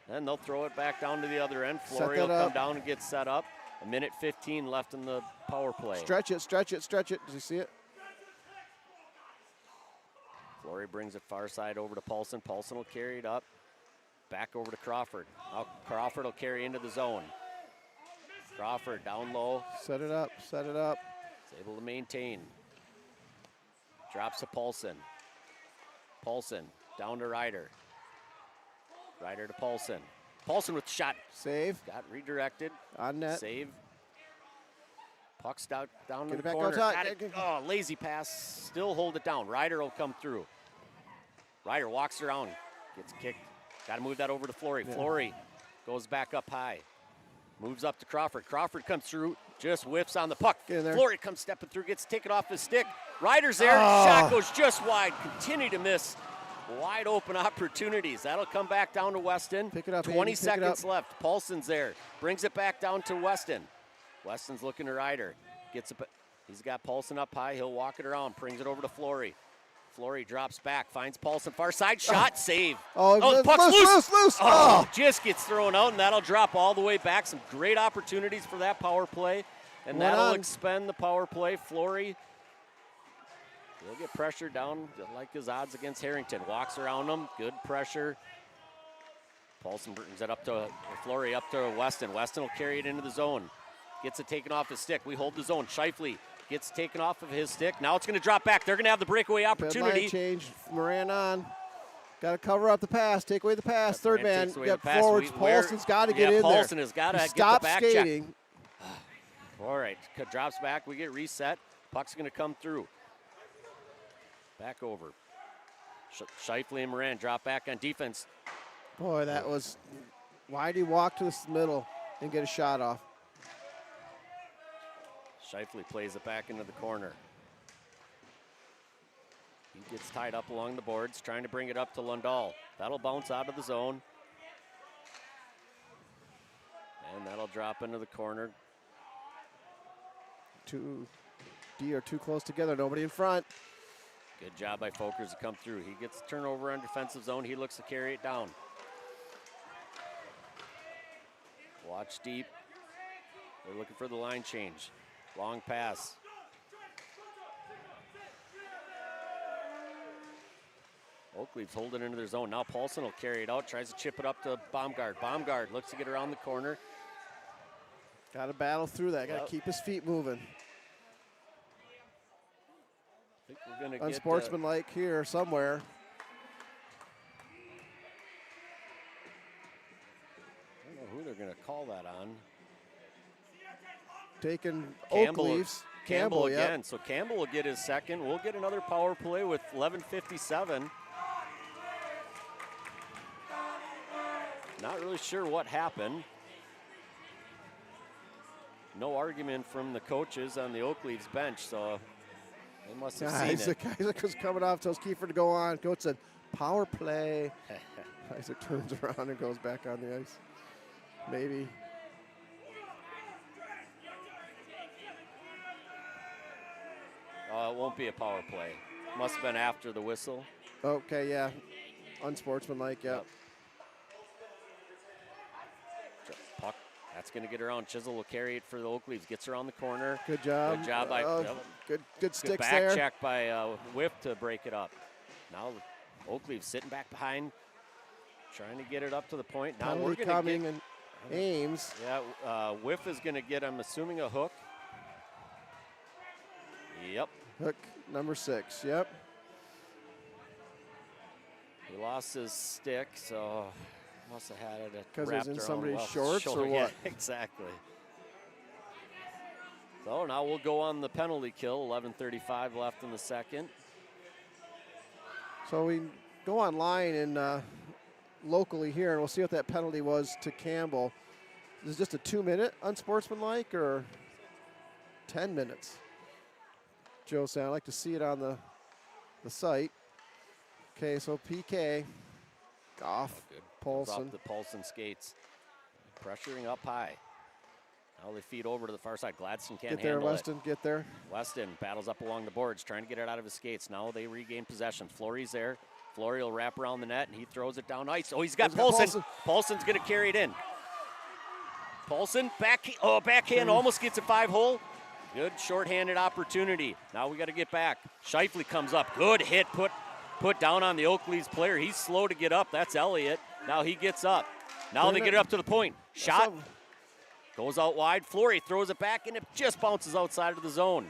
Then they'll throw it back down to the other end. Set Flory that will come up. down and get set up. 1:15 left in the power play. Stretch it, stretch it, stretch it. Does he see it? Flory brings it far side over to Paulson. Paulson will carry it up. Back over to Crawford. Now Crawford will carry into the zone. Crawford down low. Set it up, set it up. Is able to maintain. Drops to Paulson. Paulson down to Ryder. Ryder to Paulson. Paulson with the shot. Save. Got redirected. On net. Save. Puck's down in Get the it back corner. outside. Got it. Oh, lazy pass. Still hold it down. Ryder will come through. Ryder walks around. Gets kicked. Got to move that over to Flory. Yeah. Flory goes back up high. Moves up to Crawford. Crawford comes through. Just whiffs on the puck. Get in there. Flory comes stepping through. Gets taken off his stick. Ryder's there. Oh. Shot goes just wide. Continue to miss wide open opportunities. That'll come back down to Weston. Pick it up, 20 Amy, pick it seconds up. left. Paulson's there. Brings it back down to Weston. Weston's looking to Ryder. Gets it. He's got Paulson up high. He'll walk it around. Brings it over to Flory. Flory drops back. Finds Paulson. Far side. Shot. Save. Oh, the puck's loose. loose. Oh, just gets thrown out, and that'll drop all the way back. Some great opportunities for that power play, and One that'll on. expend the power play. Flory, he'll get pressured down like his odds against Harrington. Walks around him. Good pressure. Paulson brings it up to Flory, up to Weston. Weston will carry it into the zone. Gets it taken off his stick. We hold the zone. Shifley gets taken off of his stick. Now it's going to drop back. They're going to have the breakaway Line opportunity. change. Moran on. Got to cover up the pass. Take away the pass. Third Moran man. takes away Got the pass. forwards. Paulson's got to get in Paulson there. has got to He get the stopped back check. skating. All right, drops back. We get reset. Puck's going to come through. Back over. Shifley and Moran drop back on defense. Boy, that was. Why'd he walk to the middle and get a shot off? Shifley plays it back into the corner. He gets tied up along the boards, trying to bring it up to Lundahl. That'll bounce out of the zone. And that'll drop into the corner. Two D are too close together. Nobody in front. Good job by Folkers to come through. He gets a turnover on defensive zone. He looks to carry it down. Watch deep. They're looking for the line change. Long pass. Oakleaf's holding into their zone. Now Paulson will carry it out, tries to chip it up to Baumgart. Baumgart looks to get around the corner. Got to battle through that. Got to keep his feet moving. I think we're going to get Unsportsmanlike here somewhere. I don't know who they're going to call that on. Taking Campbell, Oakleaf's. Campbell again. Yep. So Campbell will get his second. We'll get another power play with 11:57. Not really sure what happened. No argument from the coaches on the Oakleaf's bench, so they must have seen it. Isaac was coming off, tells Kiefer to go on. Coach said, power play. Isaac turns around and goes back on the ice. Maybe. It won't be a power play. Must have been after the whistle. Okay, yeah. Unsportsmanlike, yep. Puck, that's going to get around. Chisel will carry it for the Oakleafs. Gets around the corner. Good job. Good job by good sticks back there. check by Whip to break it up. Now Oakleaf's sitting back behind, trying to get it up to the point. Now we're going coming to and Ames. Yeah, Whiff is going to get, I'm assuming, a hook. Yep. Hook number 6, yep. He lost his stick, so must have had it because it wrapped was in around somebody's Wells' shorts or shoulder. what? Yeah, exactly. So now we'll go on the penalty kill. 11:35 left in the second. So we go online and locally here, and we'll see what that penalty was to Campbell. Is this just a 2-minute unsportsmanlike or 10 minutes? Joe said, I'd like to see it on the site. Okay, so PK, Goff, Good. Paulson. Off the Paulson skates. Pressuring up high. Now they feed over to the far side. Gladstone can't Get there, handle Weston, it. get there. Weston battles up along the boards, trying to get it out of his skates. Now they regain possession. Fleury's there. Fleury will wrap around the net, and he throws it down ice. Oh, he's got Paulson. Paulson's going to carry it in. Paulson, backhand, almost gets a 5-hole. Good shorthanded opportunity. Now we got to get back. Scheifele comes up. Good hit, put down on the Oakleaf's player. He's slow to get up. That's Elliott. Now he gets up. Now they get it up to the point. Shot. Goes out wide. Fleury throws it back, and it just bounces outside of the zone.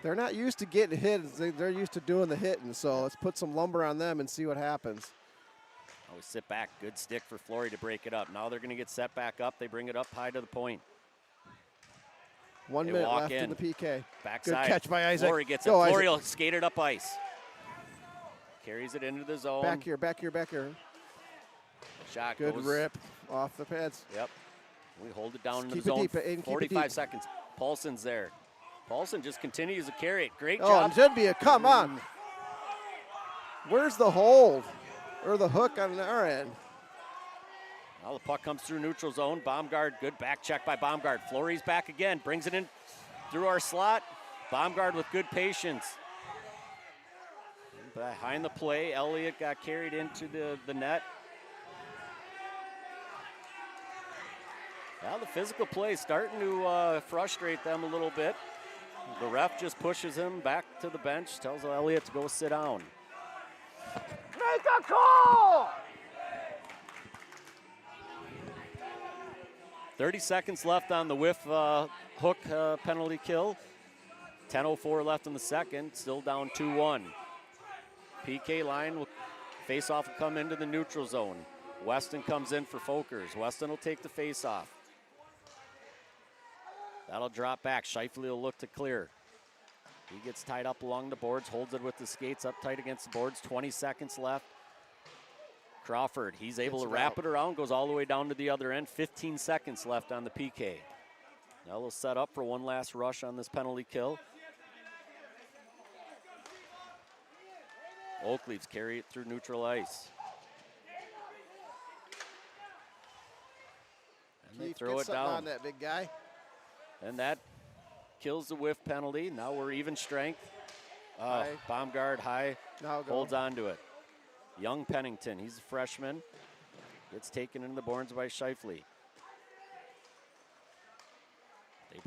They're not used to getting hit. They're used to doing the hitting, so let's put some lumber on them and see what happens. Now we sit back. Good stick for Fleury to break it up. Now they're going to get set back up. They bring it up high to the point. 1 minute left in the PK. Backside. Good catch by Isaac. Fleury gets it. Go, Fleury Isaac. will skate it up ice. Carries it into the zone. Back here. Shot Good goes. rip off the pads. Yep. We hold it down into Keep the it zone. deep, Aiden, keep it 45 deep. seconds. Paulson's there. Paulson just continues to carry it. Great Oh, job. it should be a come on. Where's the hold or the hook on our end? Now the puck comes through neutral zone. Baumgart, good back check by Baumgart. Fleury's back again, brings it in through our slot. Baumgart with good patience. Behind the play, Elliott got carried into the net. Now the physical play is starting to frustrate them a little bit. The ref just pushes him back to the bench, tells Elliott to go sit down. Make a call! 30 seconds left on the whiff hook penalty kill. 10:04 left in the second, still down 2-1. PK line will face off and come into the neutral zone. Weston comes in for Folkers. Weston will take the face off. That'll drop back. Scheifele will look to clear. He gets tied up along the boards, holds it with the skates up tight against the boards. 20 seconds left. Crawford, he's able to wrap it around, goes all the way down to the other end. 15 seconds left on the PK. Now we'll set up for one last rush on this penalty kill. Oakleafs carry it through neutral ice. And they throw it down. On that big guy. And that kills the whiff penalty. Now we're even strength. High. Baumgart high, Now go. holds on to it. Young Pennington, he's a freshman. Gets taken into the boards by Scheifele.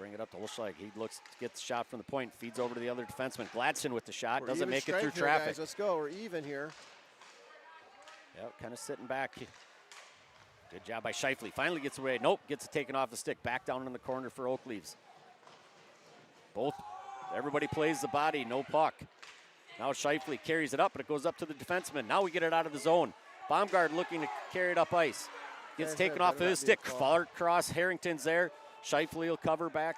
bring it up to Olschlag. He looks to get the shot from the point, feeds over to the other defenseman. Gladson with the shot, We're doesn't even make it through strength here, traffic. guys. Let's go. We're even here. Yep, kind of sitting back. Good job by Scheifele. Finally gets away. Nope, gets it taken off the stick. Back down in the corner for Oakleaves. Everybody plays the body, no puck. Now Scheifele carries it up, but it goes up to the defenseman. Now we get it out of the zone. Baumgart looking to carry it up ice. Gets taken off of his stick. Far cross, Harrington's there. Scheifele will cover back.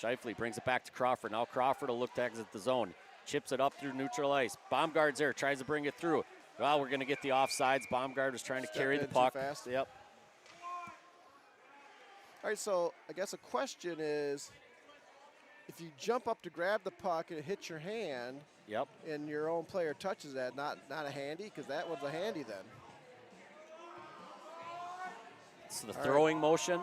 Scheifele brings it back to Crawford. Now Crawford will look to exit the zone. Chips it up through neutral ice. Baumgart's there, tries to bring it through. Well, we're going to get the offsides. Baumgart was trying to carry the puck. Yep. All right, so I guess a question is, if you jump up to grab the puck and it hits your hand, yep, and your own player touches that, not a handy, because that was a handy then. It's the throwing motion.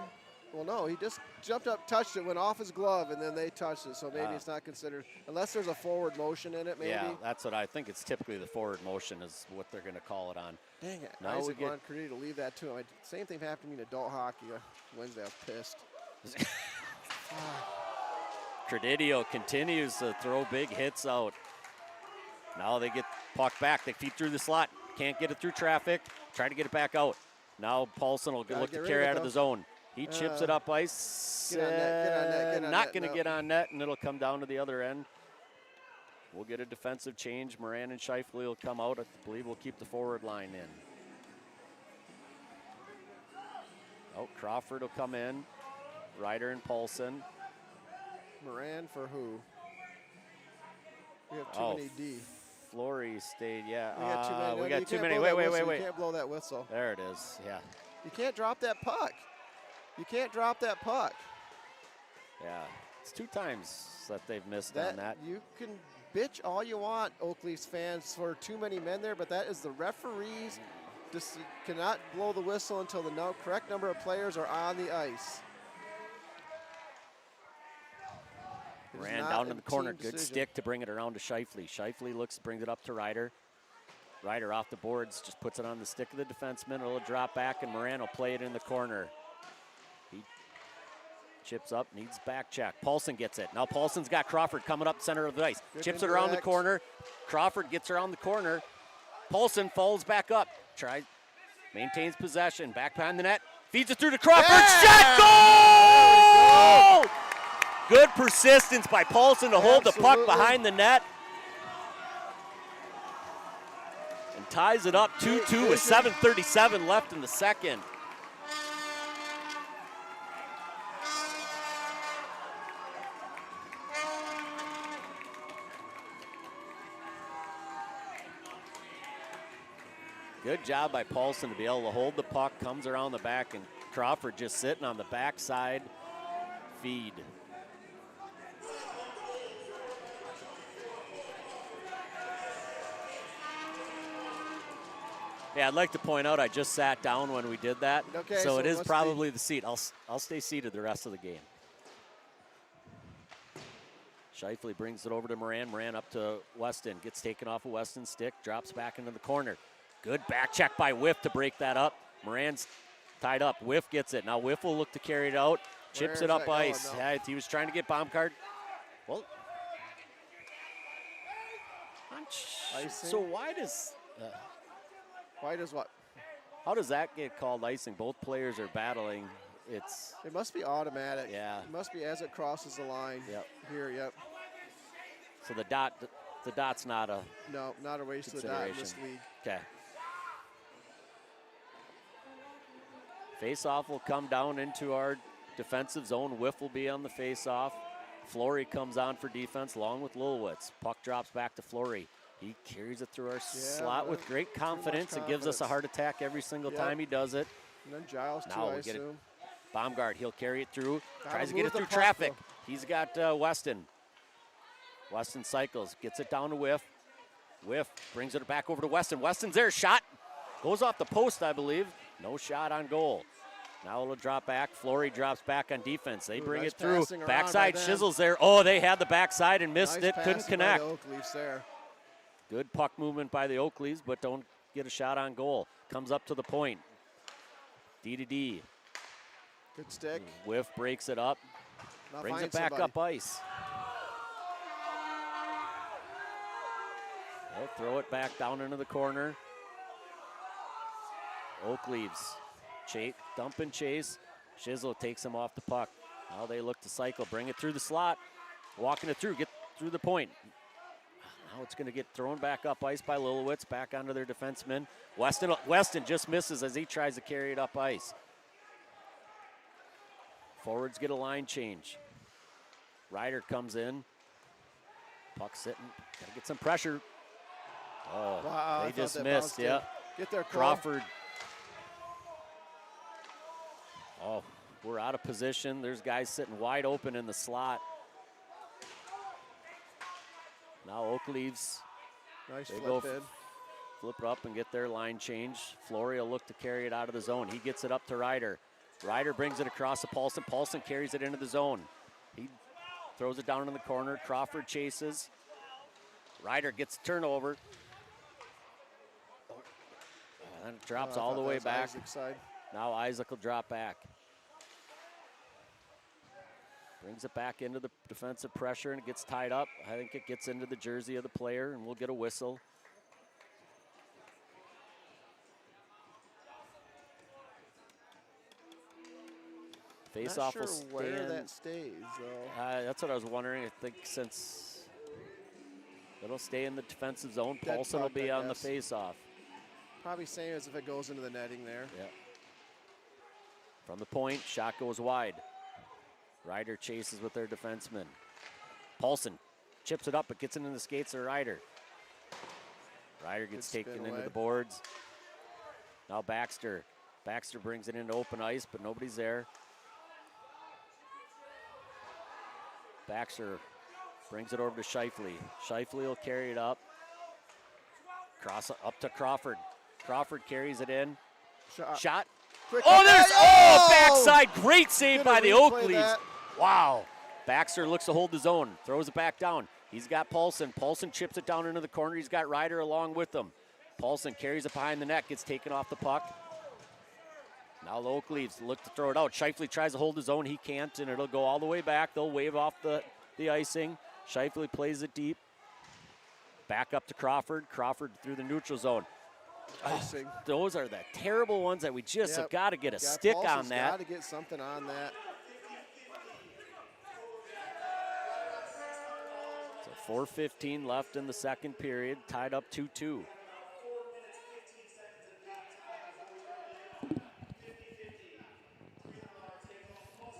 Well, no, he just jumped up, touched it, went off his glove, and then they touched it. So maybe it's not considered, unless there's a forward motion in it, maybe. Yeah, that's what I think. It's typically the forward motion is what they're going to call it on. Dang it. Now Isaac wanted Credito to leave that to him. Same thing happened to me in adult hockey Wednesday. I was pissed. Credito continues to throw big hits out. Now they get puck back. They feed through the slot. Can't get it through traffic. Try to get it back out. Now Paulson will look to carry out of the zone. He chips it up ice. Get on net. Not going to get on net, and it'll come down to the other end. We'll get a defensive change. Moran and Scheifele will come out. I believe we'll keep the forward line in. Oh, Crawford will come in. Ryder and Paulson. Moran for who? We have too many D. Flory stayed, yeah. We got too many. We got too many. Wait. You can't blow that whistle. There it is, yeah. You can't drop that puck. You can't drop that puck. Yeah, it's 2 times that they've missed on that. You can bitch all you want, Oakleafs fans, for too many men there, but that is the referees. Just cannot blow the whistle until the correct number of players are on the ice. Ran down in the corner. Good stick to bring it around to Scheifele. Scheifele brings it up to Ryder. Ryder off the boards, just puts it on the stick of the defenseman. It'll drop back, and Moran will play it in the corner. He chips up, needs back check. Paulson gets it. Now Paulson's got Crawford coming up center of the ice. Chips it around the corner. Crawford gets around the corner. Paulson falls back up. Maintains possession. Back behind the net. Feeds it through to Crawford. Shot! Goal! Good persistence by Paulson to hold the puck behind the net. And ties it up 2-2 with 7:37 left in the second. Good job by Paulson to be able to hold the puck, comes around the back, and Crawford just sitting on the backside feed. Yeah, I'd like to point out I just sat down when we did that, okay, so it is probably the seat. I'll stay seated the rest of the game. Scheifele brings it over to Moran. Moran up to Weston. Gets taken off of Weston's stick. Drops back into the corner. Good back check by Whiff to break that up. Moran's tied up. Whiff gets it. Now Whiff will look to carry it out. Chips it up ice. No. Yeah, he was trying to get Baumgart. Well, so why does... Why does what? How does that get called icing? Both players are battling. It must be automatic. Yeah. It must be as it crosses the line. Yep. Here, yep. So the dot's not a No, not a race to the dot in this league. Okay. Face-off will come down into our defensive zone. Whiff will be on the face-off. Flory comes on for defense along with Lilwitz. Puck drops back to Flory. He carries it through our slot with great confidence and gives us a heart attack every single time he does it. And then Giles too, now I we get it. assume. Baumgart, he'll carry it through. Tries to get it through traffic. He's got Weston. Weston cycles, gets it down to Whiff. Whiff brings it back over to Weston. Weston's there, shot. Goes off the post, I believe. No shot on goal. Now it'll drop back. Flory drops back on defense. They bring it through. Backside, Shizzle's there. Oh, they had the backside and missed it. Couldn't connect. Good puck movement by the Oakleys, but don't get a shot on goal. Comes up to the point. D to D. Good stick. Whiff breaks it up, Now brings find it back somebody. up ice. They'll throw it back down into the corner. Oak leaves. Dump and chase. Shizzle takes him off the puck. Now they look to cycle, bring it through the slot. Walking it through, get through the point. Now it's going to get thrown back up ice by Lilowitz, back onto their defenseman. Weston just misses as he tries to carry it up ice. Forwards get a line change. Ryder comes in. Puck sitting. Got to get some pressure. Oh, Wow, I they thought just that missed. bounced in. Yeah. Get there, Cole. Crawford. Oh, we're out of position. There's guys sitting wide open in the slot. Now Oak leaves. Nice They flip go in. flip it up and get their line change. Flory will look to carry it out of the zone. He gets it up to Ryder. Ryder brings it across to Paulson. Paulson carries it into the zone. He throws it down in the corner. Crawford chases. Ryder gets the turnover. And it drops Oh, I all thought the that way was back. Isaac's side. Now Isaac will drop back. Brings it back into the defensive pressure and it gets tied up. I think it gets into the jersey of the player and we'll get a whistle. Face Not off sure will stand. where that stays, though. That's what I was wondering. I think since it'll stay in the defensive zone, Dead Paulson will puck, be I on the guess. face off. Probably same as if it goes into the netting there. Yeah. From the point, shot goes wide. Ryder chases with their defenseman. Paulson chips it up, but gets it in the skates of Ryder. Ryder gets Good spin taken into away. the boards. Now Baxter. Baxter brings it into open ice, but nobody's there. Baxter brings it over to Scheifele. Scheifele will carry it up. Cross up to Crawford. Crawford carries it in. Shot. Quick Oh, hit. there's backside. Great save Gonna by the replay Oak Leaves. that. Wow. Baxter looks to hold the zone. Throws it back down. He's got Paulson. Paulson chips it down into the corner. He's got Ryder along with him. Paulson carries it behind the net. Gets taken off the puck. Now the Oak Leaves look to throw it out. Scheifele tries to hold his own. He can't, and it'll go all the way back. They'll wave off the icing. Scheifele plays it deep. Back up to Crawford. Crawford through the neutral zone. Icing. Those are the terrible ones that we just have Yep. got to get a Yeah, stick Paulson's on that. Got to get something on that. So 4:15 left in the second period, tied up 2-2.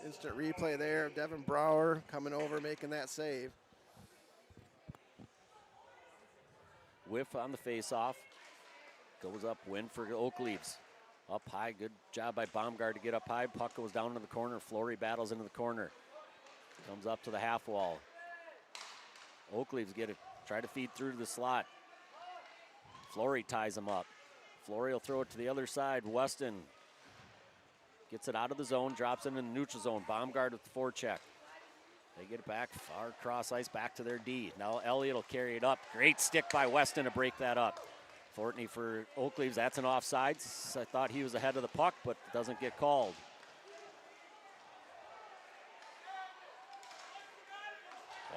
Instant replay there. Devin Brower coming over, making that save. Whiff on the face-off. Goes up, win for Oak Leaves. Up high, good job by Baumgart to get up high. Puck goes down into the corner. Flory battles into the corner. Comes up to the half wall. Oak Leaves get it, try to feed through to the slot. Flory ties him up. Flory will throw it to the other side. Weston gets it out of the zone, drops it in the neutral zone. Baumgart with the forecheck. They get it back, far across ice, back to their D. Now Elliott will carry it up. Great stick by Weston to break that up. Fortney for Oak Leaves, that's an offsides. I thought he was ahead of the puck, but doesn't get called.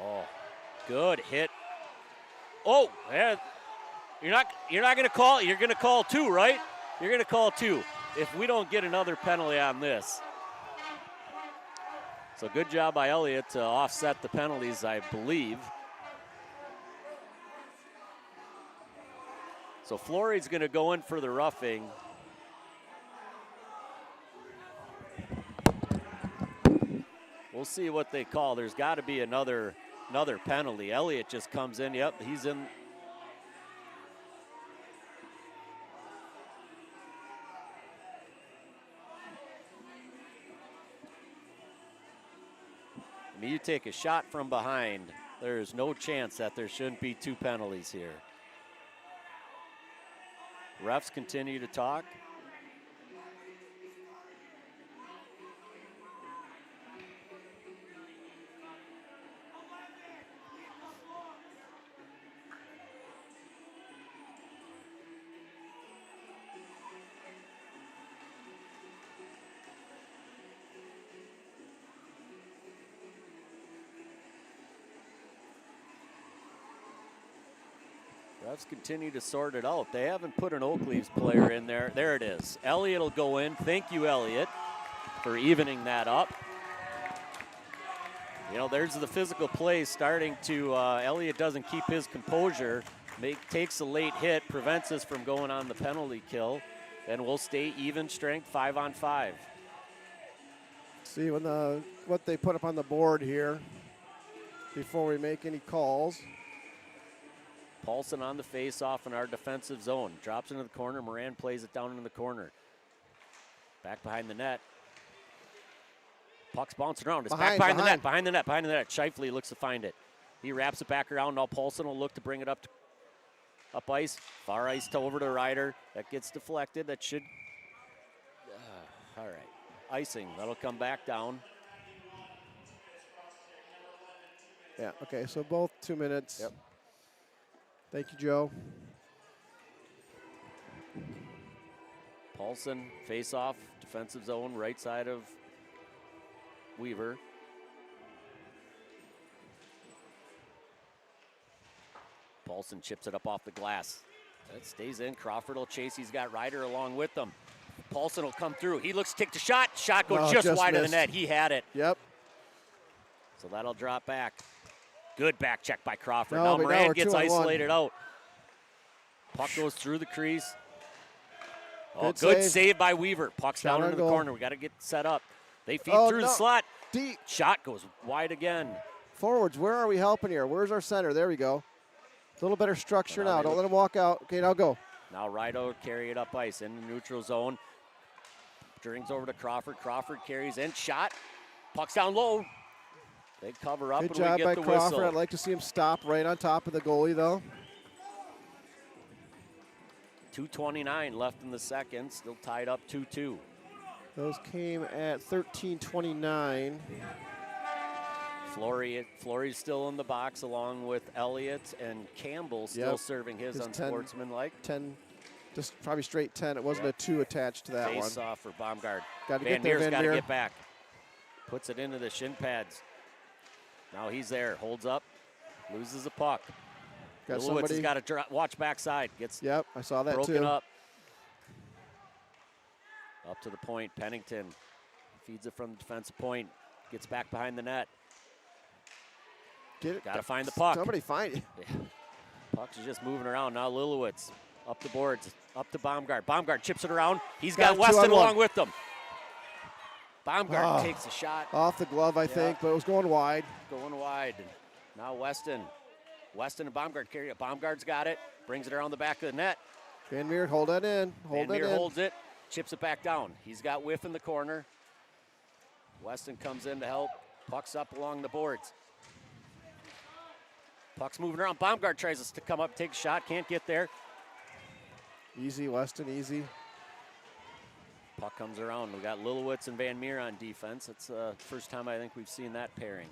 Oh, good hit. Oh, yeah. You're not going to call. You're going to call two, right? You're going to call two if we don't get another penalty on this. So good job by Elliott to offset the penalties, I believe. So Flory's going to go in for the roughing. We'll see what they call. There's got to be another penalty. Elliott just comes in. Yep, he's in. I mean, you take a shot from behind, there's no chance that there shouldn't be two penalties here. Refs continue to talk. Refs continue to sort it out. They haven't put an Oak Leaves player in there. There it is. Elliott will go in. Thank you, Elliott, for evening that up. You know, there's the physical play starting to, Elliott doesn't keep his composure, takes a late hit, prevents us from going on the penalty kill, and we'll stay even strength 5-on-5. See what they put up on the board here before we make any calls. Paulson on the face-off in our defensive zone. Drops into the corner. Moran plays it down into the corner. Back behind the net. Puck's bouncing around. It's back behind the net. Behind the net. Scheifele looks to find it. He wraps it back around. Now Paulson will look to bring it up ice. Far ice to over to Ryder. That gets deflected. That should... all right. Icing. That'll come back down. Yeah, okay, so both 2 minutes. Yep. Thank you, Joe. Paulson, face-off, defensive zone, right side of Weaver. Paulson chips it up off the glass. That stays in. Crawford will chase. He's got Ryder along with them. Paulson will come through. He looks to take the shot. Shot goes just wide of the net. He had it. Yep. So that'll drop back. Good back check by Crawford. No, now but Moran we're gets 2-on-1. isolated out. Puck goes through the crease. Oh, Good good save. save by Weaver. Puck's Shot down on into the goal. corner. We got to get set up. They feed through the no. slot. Deep. Shot goes wide again. Forwards, where are we helping here? Where's our center? There we go. A little better structure Now now. they Don't look- let him walk out. Okay, now go. Now Rido carry it up ice in the neutral zone. Drings over to Crawford. Crawford carries in. Shot. Puck's down low. They cover up Good and job we by get the Crawford. whistle. I'd like to see him stop right on top of the goalie, though. 2:29 left in the second. Still tied up 2-2. Those came at 13:29. Fleury's still in the box along with Elliott and Campbell still Yep. serving his His 10. unsportsmanlike. 10, just probably straight 10. It wasn't Yep. a 2 attached to that Face one. off for Baumgart. Got to Van get there, Meer's Van got to Meer. get back. Puts it into the shin pads. Now he's there. Holds up. Loses the puck. Got Lewis somebody. has got to watch backside. Gets Yep, I saw that broken too. up. Up to the point. Pennington feeds it from the defensive point. Gets back behind the net. Get it. Got to find the puck. Somebody find it. Puck's just moving around. Now Lilowitz up the boards. Up to Baumgart. Baumgart chips it around. He's got Got Weston 2-on-1. along with them. Baumgart takes a shot. Off the glove, I think, but it was going wide. Going wide. Now Weston. Weston and Baumgart carry it. Baumgart's got it. Brings it around the back of the net. Van Meer, hold that in. Hold Van that Meer in. holds it. Chips it back down. He's got Whiff in the corner. Weston comes in to help. Puck's up along the boards. Puck's moving around. Baumgart tries to come up, take a shot. Can't get there. Easy, Weston, easy. Puck comes around. We got Lilowitz and Van Meer on defense. It's the first time I think we've seen that pairing.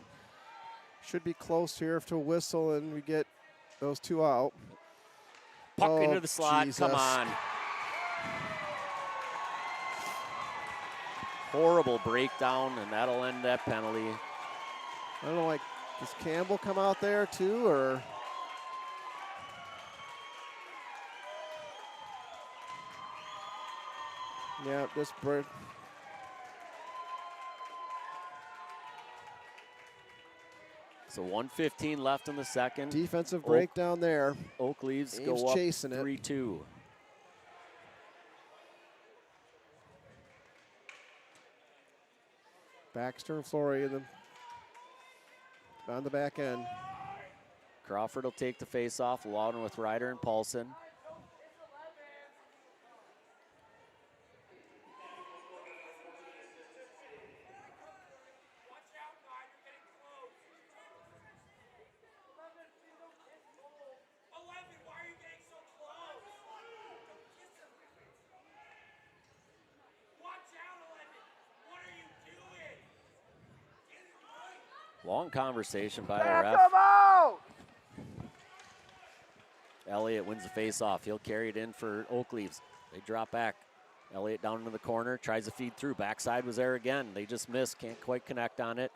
Should be close here to a whistle, and we get those two out. Puck Oh, into the slot. Jesus. Come on. Horrible breakdown, and that'll end that penalty. I don't know, like, does Campbell come out there too, or? Yeah, this bird. So 1:15 left in the second. Defensive breakdown there. Oak Leaves Ames go up chasing it. 3-2. Baxter and Flory on the back end. Crawford will take the face-off along with Ryder and Paulson. Long conversation by the ref. Elliott wins the face-off. He'll carry it in for Oak Leaves. They drop back. Elliott down into the corner, tries to feed through. Backside was there again. They just missed, can't quite connect on it.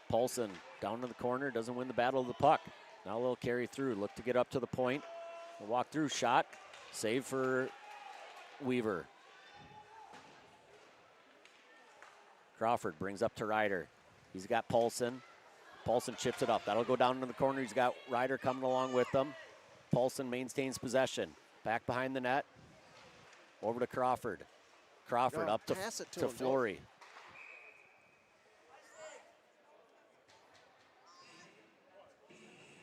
Paulson down in the corner, doesn't win the battle of the puck. Now they'll carry through, look to get up to the point. Walk through shot. Save for Weaver. Crawford brings up to Ryder. He's got Paulson. Paulson chips it up. That'll go down in the corner. He's got Ryder coming along with them. Paulson maintains possession. Back behind the net. Over to Crawford. Crawford Oh, up to pass it to him, Flory.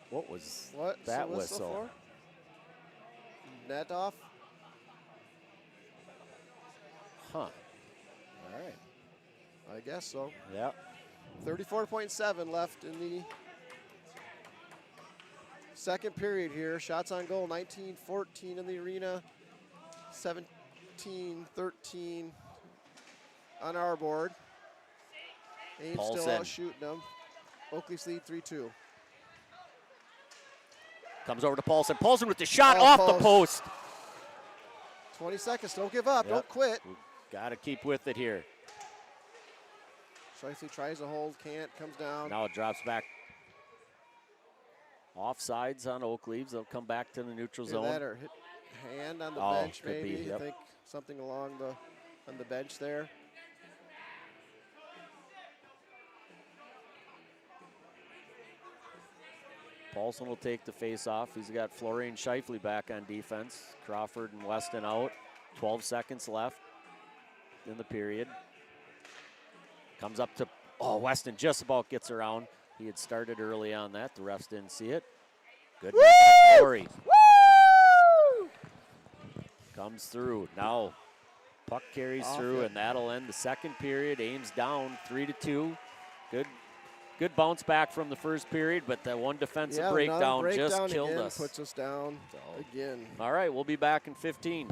What was What? that So whistle? For? Net off? Huh. All right. I guess so. Yep. 34.7 left in the second period here. Shots on goal, 19-14 in the arena, 17-13 on our board. Ames still Paulson. out shooting them. Oakley's lead 3-2. Comes over to Paulson. Paulson with the shot Oh, off the post. post. 20 seconds, don't give up, Yep. don't quit. Got to keep with it here. Shifley tries to hold, can't, comes down. Now it drops back. Offsides on Oak Leaves. They'll come back to the neutral Either zone. that or hit hand on the Oh, bench could be, maybe. yep. I think something along on the bench there. Paulson will take the face off. He's got Flory and Shifley back on defense. Crawford and Weston out. 12 seconds left in the period. Comes up to, Weston just about gets around. He had started early on that. The refs didn't see it. Good net by Flory. Comes through. Now puck carries Off through, it. and that'll end the second period. Ames down 3-2. Good bounce back from the first period, but that one defensive Yeah, breakdown another just breakdown killed again, us. puts us down again. All right, we'll be back in 15.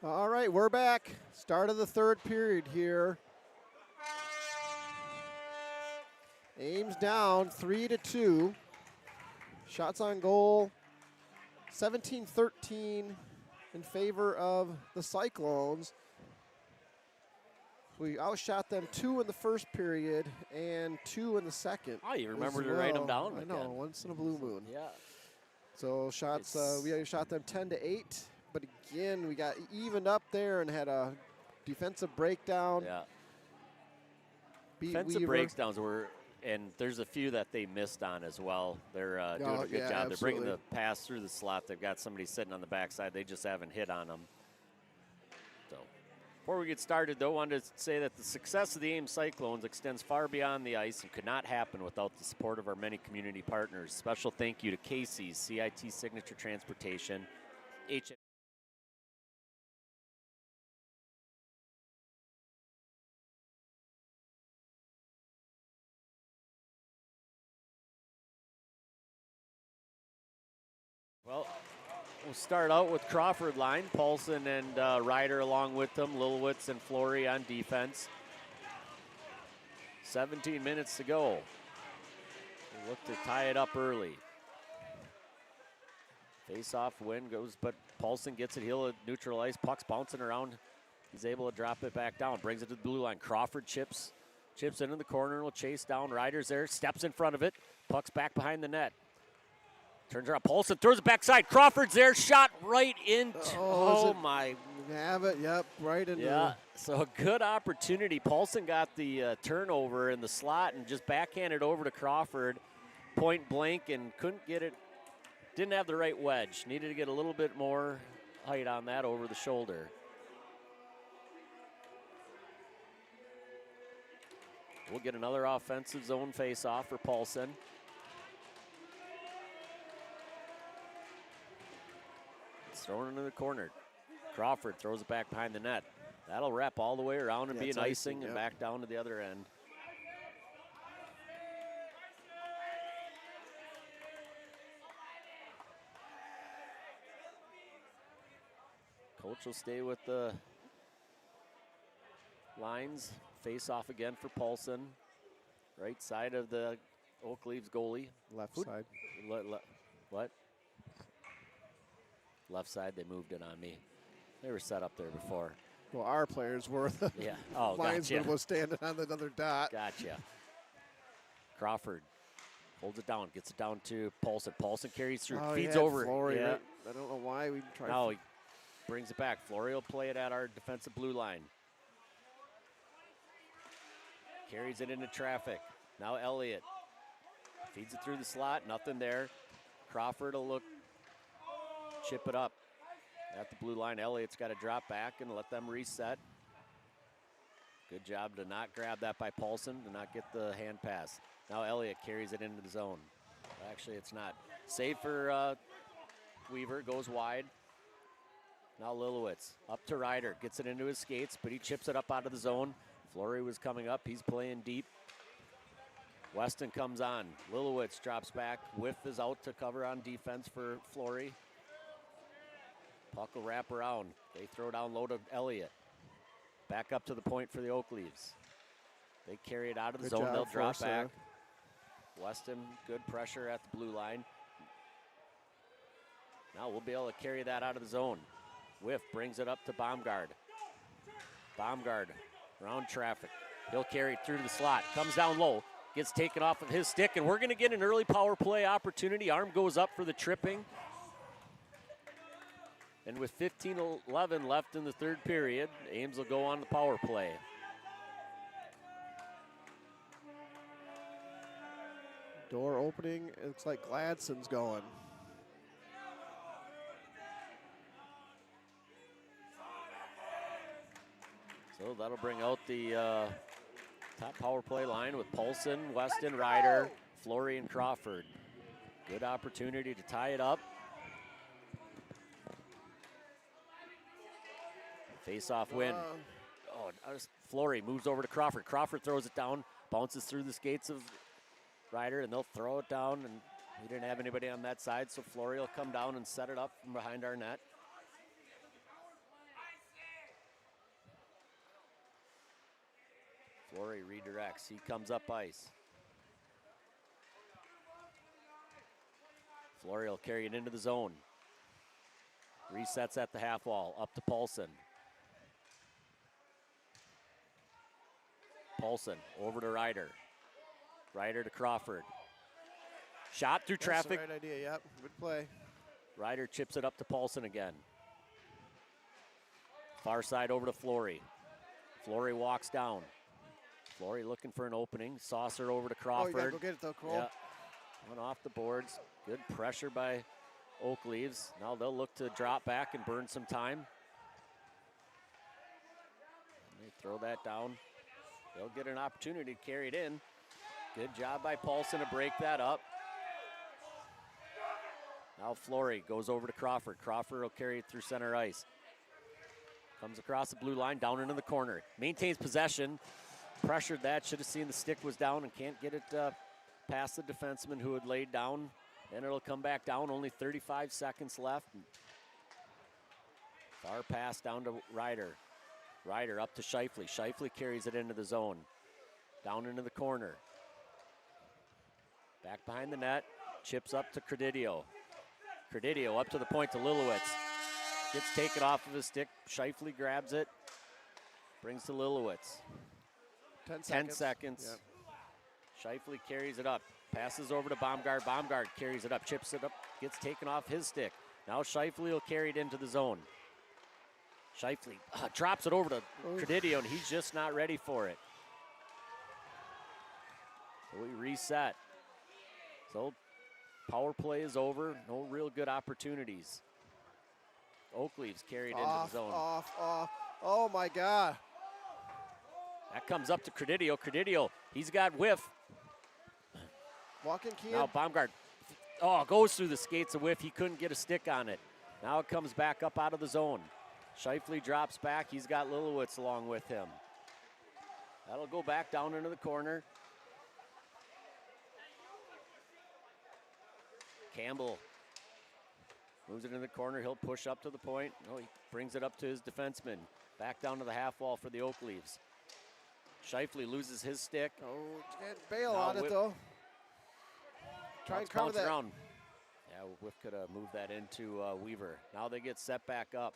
All right, we're back. Start of the third period here. Ames down 3-2. Shots on goal 17-13 in favor of the Cyclones. We outshot them 2 in the first period and 2 in the second. Oh, you remember as to write them well. down I know, again. once in a blue moon. Yeah. So shots, It's- we shot them 10-8, but again, we got evened up there and had a defensive breakdown. Yeah. Beat Defensive Weaver. breakdowns were, and there's a few that they missed on as well. They're doing a good yeah, job. They're bringing absolutely. the pass through the slot. They've got somebody sitting on the backside. They just haven't hit on them. So, before we get started, though, I wanted to say that the success of the Ames Cyclones extends far beyond the ice and could not happen without the support of our many community partners. Special thank you to Casey's, CIT Signature Transportation, Well, we'll start out with Crawford line. Paulson and Ryder along with them. Lilwitz and Flory on defense. 17 minutes to go. We'll look to tie it up early. Face-off win goes, but Paulson gets it. He'll neutralize. Puck's bouncing around. He's able to drop it back down. Brings it to the blue line. Crawford chips into the corner and will chase down. Ryder's there. Steps in front of it. Puck's back behind the net. Turns around. Paulson throws it backside. Crawford's there. Shot right into. Oh my. Have it, yep, right into. Yeah, so a good opportunity. Paulson got the turnover in the slot and just backhanded over to Crawford, point blank, and couldn't get it. Didn't have the right wedge. Needed to get a little bit more height on that over the shoulder. We'll get another offensive zone face-off for Paulson. It's thrown into the corner. Crawford throws it back behind the net. That'll wrap all the way around and be an icing and yep. back down to the other end. Coach will stay with the lines. Face off again for Paulson. Right side of the Oak Leaves goalie. Left side. What? Left side, they moved it on me. They were set up there before. Well, our players were. The Yeah. Oh, linesman gotcha. was standing on another dot. Gotcha. Crawford holds it down, gets it down to Paulson. Paulson carries through, Oh, feeds he had over. Flory, Yeah. right? I don't know why we tried. Now he brings it back. Flory will play it at our defensive blue line. Carries it into traffic. Now Elliott feeds it through the slot. Nothing there. Crawford will look, chip it up at the blue line. Elliott's got to drop back and let them reset. Good job to not grab that by Paulson, to not get the hand pass. Now Elliott carries it into the zone. Actually, it's not. Save for Weaver, goes wide. Now Lilowitz up to Ryder, gets it into his skates, but he chips it up out of the zone. Flory was coming up, he's playing deep. Weston comes on. Lilowitz drops back. Whiff is out to cover on defense for Flory. Puck will wrap around. They throw down low to Elliott. Back up to the point for the Oak Leaves. They carry it out of the Good zone. job, They'll drop Forster. back. Weston, good pressure at the blue line. Now we'll be able to carry that out of the zone. Whiff brings it up to Baumgard. Baumgard around traffic. He'll carry it through the slot. Comes down low. Gets taken off of his stick, and we're going to get an early power play opportunity. Arm goes up for the tripping. And with 15:11 left in the third period, Ames will go on the power play. Door opening. It looks like Gladson's going. So that'll bring out the top power play line with Paulson, Weston, Ryder, Flory, and Crawford. Good opportunity to tie it up. Face-off win. Flory moves over to Crawford. Crawford throws it down, bounces through the skates of Ryder, and they'll throw it down. And we didn't have anybody on that side, so Flory will come down and set it up from behind our net. Flory redirects. He comes up ice. Flory will carry it into the zone. Resets at the half wall. Up to Paulson. Paulson over to Ryder. Ryder to Crawford. Shot through traffic. That's the right idea, yep. Good play. Ryder chips it up to Paulson again. Far side over to Flory. Flory walks down. Flory looking for an opening. Saucer over to Oh, Crawford. you gotta go get it though, Cole. Yeah. Went off the boards. Good pressure by Oak Leaves. Now they'll look to drop back and burn some time. They throw that down. They'll get an opportunity to carry it in. Good job by Paulson to break that up. Now Flory goes over to Crawford. Crawford will carry it through center ice. Comes across the blue line, down into the corner. Maintains possession. Pressured that. Should have seen the stick was down and can't get it past the defenseman who had laid down. And it'll come back down. Only 35 seconds left. Far pass down to Ryder. Ryder up to Scheifele. Scheifele carries it into the zone. Down into the corner. Back behind the net. Chips up to Credidio. Credidio up to the point to Lilowitz. Gets taken off of his stick. Scheifele grabs it. Brings to Lilowitz. 10 seconds. Yep. Scheifele carries it up. Passes over to Baumgart. Baumgart carries it up. Chips it up. Gets taken off his stick. Now Scheifele will carry it into the zone. Scheifele drops it over to Credidio, and he's just not ready for it. So we reset. So power play is over. No real good opportunities. Oak Leaves carried into the zone. Off. Oh my God. That comes up to Credidio. Credidio, he's got whiff. Walking key. Now Baumgart, goes through the skates of whiff. He couldn't get a stick on it. Now it comes back up out of the zone. Scheifele drops back. He's got Lilowitz along with him. That'll go back down into the corner. Campbell moves it in the corner. He'll push up to the point. No, he brings it up to his defenseman. Back down to the half wall for the Oak Leaves. Scheifele loses his stick. Oh, can't bail Now on it though. Try and cover bounce that. around. Yeah, Whiff could have moved that into Weaver. Now they get set back up.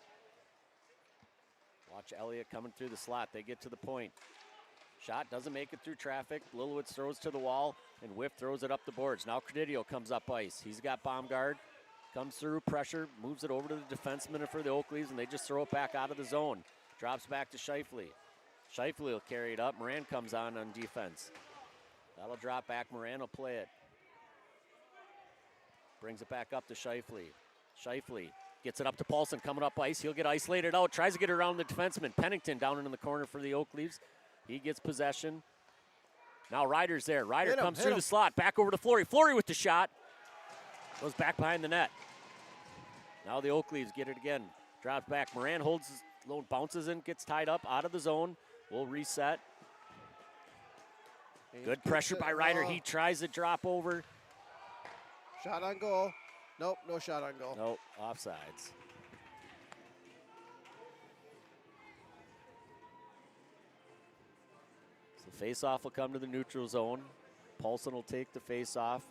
Watch Elliott coming through the slot. They get to the point. Shot doesn't make it through traffic. Lilowitz throws to the wall, and Whiff throws it up the boards. Now Credidio comes up ice. He's got Baumgart. Comes through, pressure, moves it over to the defenseman for the Oak Leaves, and they just throw it back out of the zone. Drops back to Scheifele. Scheifele will carry it up. Moran comes on defense. That'll drop back. Moran will play it. Brings it back up to Scheifele. Scheifele gets it up to Paulson, coming up ice. He'll get isolated out. Tries to get around the defenseman. Pennington down in the corner for the Oak Leaves. He gets possession. Now Ryder's there. Ryder comes through the slot. Back over to Flory. Flory with the shot. Goes back behind the net. Now the Oak Leaves get it again. Drops back. Moran holds his low, bounces in, gets tied up out of the zone. We'll reset. Good pressure by Ryder. He tries to drop over. Shot on goal. Nope, no shot on goal. Nope, offsides. So face-off will come to the neutral zone. Paulson will take the face-off.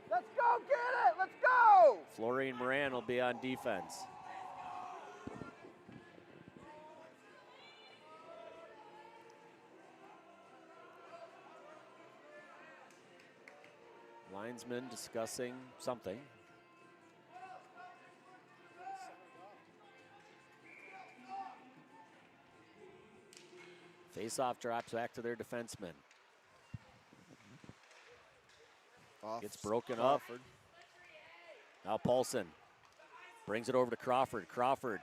Let's go get it! Let's go! Flory and Moran will be on defense. Linesmen discussing something. Face-off drops back to their defenseman. Gets broken Crawford. up. Now Paulson brings it over to Crawford. Crawford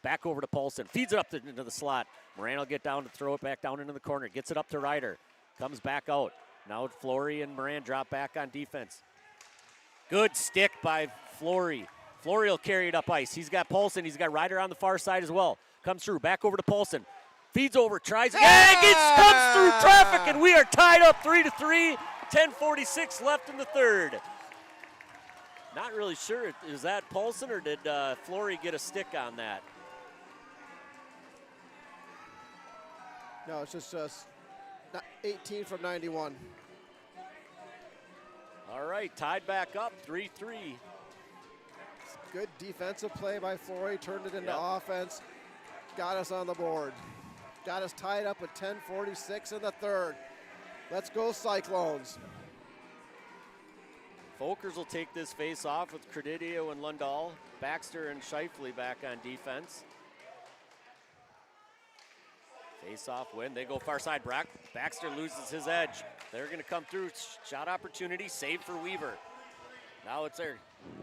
back over to Paulson. Feeds it up into the slot. Moran will get down to throw it back down into the corner. Gets it up to Ryder. Comes back out. Now Flory and Moran drop back on defense. Good stick by Flory. Flory will carry it up ice. He's got Paulson. He's got Ryder on the far side as well. Comes through. Back over to Paulson. Feeds over. Tries again. Comes through traffic, and we are tied up 3-3. 10:46 left in the third. Not really sure. Is that Paulson or did Flory get a stick on that? No, it's just 18 from 91. All right, tied back up, 3-3. Good defensive play by Flory, turned it into Yep. offense, got us on the board. Got us tied up with 10:46 in the third. Let's go Cyclones. Folkers will take this face off with Credidio and Lundahl. Baxter and Shifley back on defense. Face off win. They go far side. Baxter loses his edge. They're going to come through. Shot opportunity. Save for Weaver. Now it's there.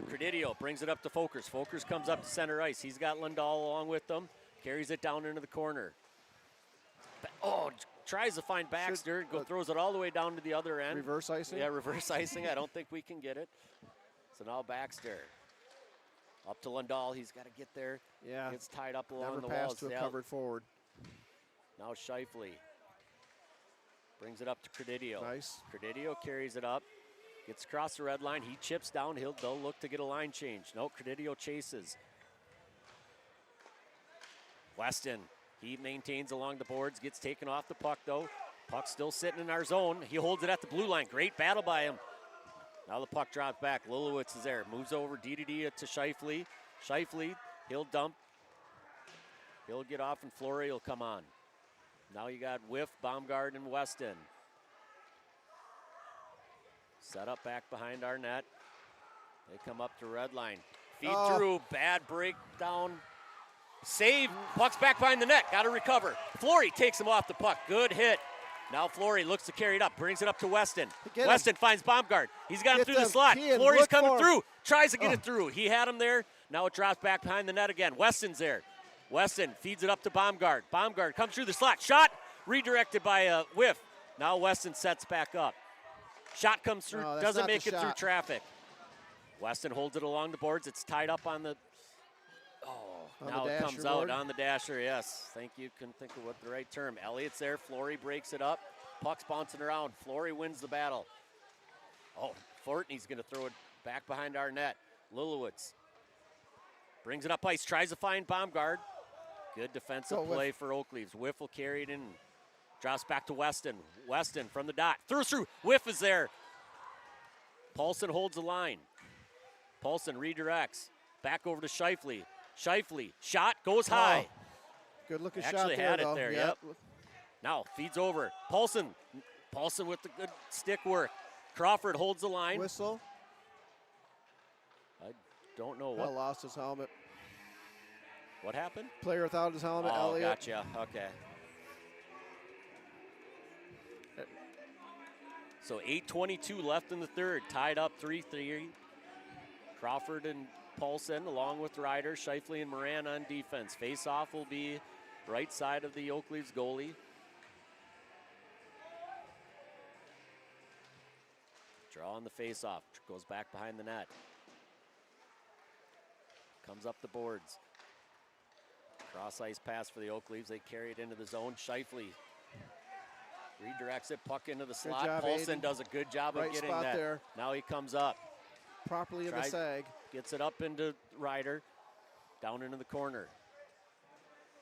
Credidio brings it up to Folkers. Folkers comes up to center ice. He's got Lundahl along with them. Carries it down into the corner. Oh, tries to find Baxter. Throws it all the way down to the other end. Reverse icing? Yeah, reverse icing. I don't think we can get it. So now Baxter. Up to Lundahl. He's got to get there. Yeah. Gets tied up along Never the passed walls. to a Yeah. covered forward. Now Shifley brings it up to Credidio. Nice. Credidio carries it up. Gets across the red line. He chips down. They'll look to get a line change. No, Credidio chases. Weston. He maintains along the boards. Gets taken off the puck, though. Puck still sitting in our zone. He holds it at the blue line. Great battle by him. Now the puck drops back. Lilowitz is there. Moves over DDD to Shifley. Shifley, he'll dump. He'll get off and Flory will come on. Now you got Whiff, Baumgart, and Weston. Set up back behind our net. They come up to red line. Feed through, bad breakdown. Save, puck's back behind the net, gotta recover. Flory takes him off the puck, good hit. Now Flory looks to carry it up, brings it up to Weston. Weston finds Baumgart. He's got him through the slot. Flory's coming through, tries to get it through. He had him there, now it drops back behind the net again. Weston's there. Weston feeds it up to Baumgart. Baumgart comes through the slot, shot, redirected by a Whiff. Now Weston sets back up. Shot comes through, doesn't make it through traffic. Weston holds it along the boards. It's tied up on the, now it comes out on the dasher, yes. Thank you, couldn't think of what the right term. Elliott's there, Flory breaks it up. Puck's bouncing around, Flory wins the battle. Oh, Fortney's gonna throw it back behind our net. Lilowitz brings it up ice, tries to find Baumgart. Good defensive play for Oakleaves. Whiff will carry it in. Drops back to Weston. Weston from the dot. Through. Whiff is there. Paulson holds the line. Paulson redirects. Back over to Shifley. Shifley. Shot. Goes high. Good looking shot Actually there, had though. it there, yep. Now feeds over. Paulson with the good stick work. Crawford holds the line. Whistle. I don't know Well, what. lost his helmet. What happened? Player without his helmet, Oh, Elliott. gotcha. Okay. So 8:22 left in the third, tied up 3-3. Crawford and Paulson, along with Ryder, Shifley, and Moran on defense. Face-off will be right side of the Oakleaves goalie. Draw on the face-off, goes back behind the net. Comes up the boards. Cross-ice pass for the Oakleaves. They carry it into the zone. Shifley redirects it, puck into the slot. job, Paulson Aiden. does a good job Right of getting spot that. there. Now he comes up. Properly in the sag. Gets it up into Ryder. Down into the corner.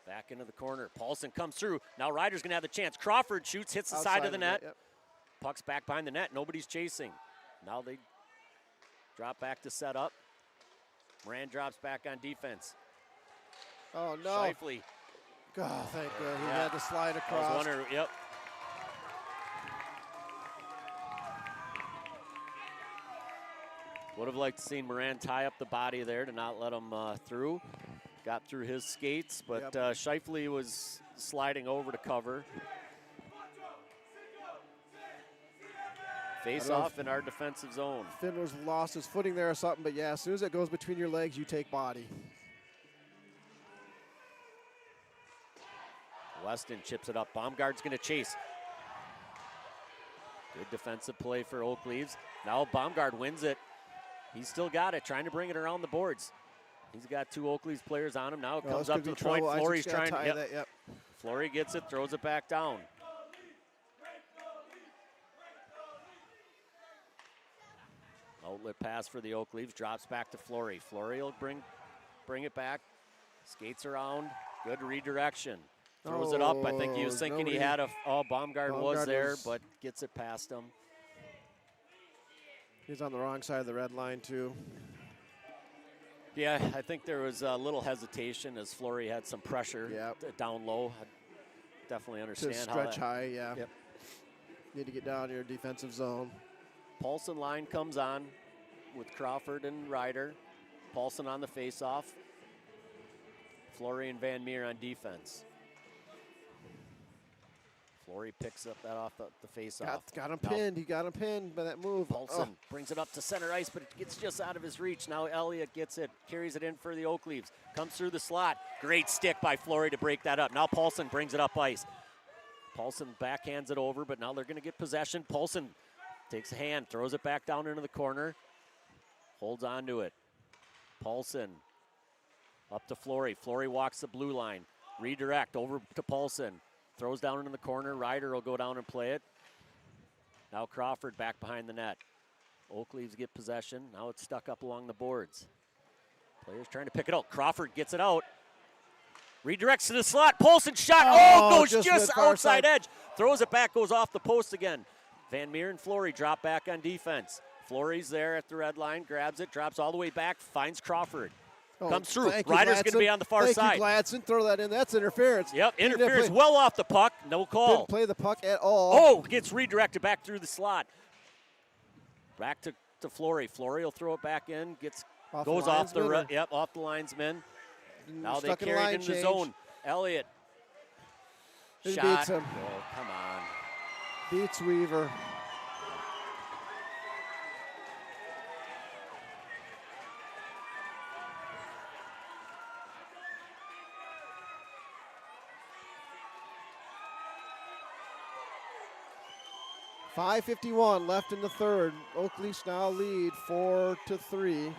Back into the corner. Paulson comes through. Now Ryder's going to have the chance. Crawford shoots, hits the side of the net. Yep. Puck's back behind the net. Nobody's chasing. Now they drop back to set up. Moran drops back on defense. Oh, no. Shifley. God, thank God. He had to slide I was across. wondering, yep. Would have liked to see Moran tie up the body there to not let him through. Got through his skates, but Shifley was sliding over to cover. Face off in our defensive zone. Finler's lost his footing there or something, but yeah, as soon as it goes between your legs, you take body. Weston chips it up. Baumgart's going to chase. Good defensive play for Oakleaves. Now Baumgart wins it. He's still got it, trying to bring it around the boards. He's got two Oakleaves players on him. Now it comes up to the point. Flory's trying to. Flory gets it, throws it back down. Outlet pass for the Oakleaves, drops back to Flory. Flory will bring it back, skates around, good redirection. Throws it up. I think he was Oh, thinking he nobody- had a. Oh, Baumgart was Baumgart there, was- but gets it past him. He's on the wrong side of the red line, too. Yeah, I think there was a little hesitation as Fleury had some pressure down low. I definitely To understand how stretch that. high, yeah. Yep. Need to get down to your defensive zone. Paulson line comes on with Crawford and Ryder. Paulson on the faceoff. Fleury and Van Meer on defense. Fleury picks up that off the faceoff. Got him Now pinned. He got him pinned by that move. Paulson brings it up to center ice, but it gets just out of his reach. Now Elliott gets it, carries it in for the Oak Leaves. Comes through the slot. Great stick by Fleury to break that up. Now Paulson brings it up ice. Paulson backhands it over, but now they're going to get possession. Paulson takes a hand, throws it back down into the corner. Holds on to it. Paulson up to Fleury. Fleury walks the blue line. Redirect over to Paulson. Throws down into the corner. Ryder will go down and play it. Now Crawford back behind the net. Oak Leaves get possession. Now it's stuck up along the boards. Players trying to pick it out. Crawford gets it out. Redirects to the slot. Paulson shot. Goes just outside side. edge. Throws it back, goes off the post again. Van Meer and Fleury drop back on defense. Fleury's there at the red line, grabs it, drops all the way back, finds Crawford. Comes through. Ryder's going to be on the far side. Thank you, Gladson. Throw that in. That's interference. Yep, Didn't interference play- well off the puck. No call. Didn't play the puck at all. Oh, gets redirected back through the slot. Back to Fleury. Fleury will throw it back in. Goes off the off the linesman. Now they Stuck in a carry line it into the change. zone. Elliott. He Shot. beats him. Oh, come on. Beats Weaver. .551 left in the third. Oak Leafs now lead 4-3.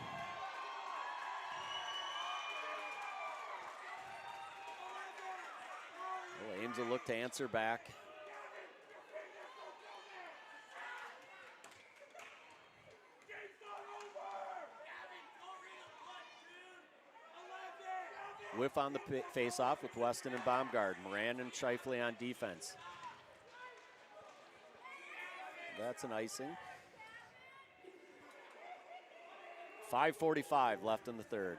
Well, Ames will look to answer back. Whiff on the face-off with Weston and Baumgart. Moran and Scheifele on defense. That's an icing. 5:45 left in the third.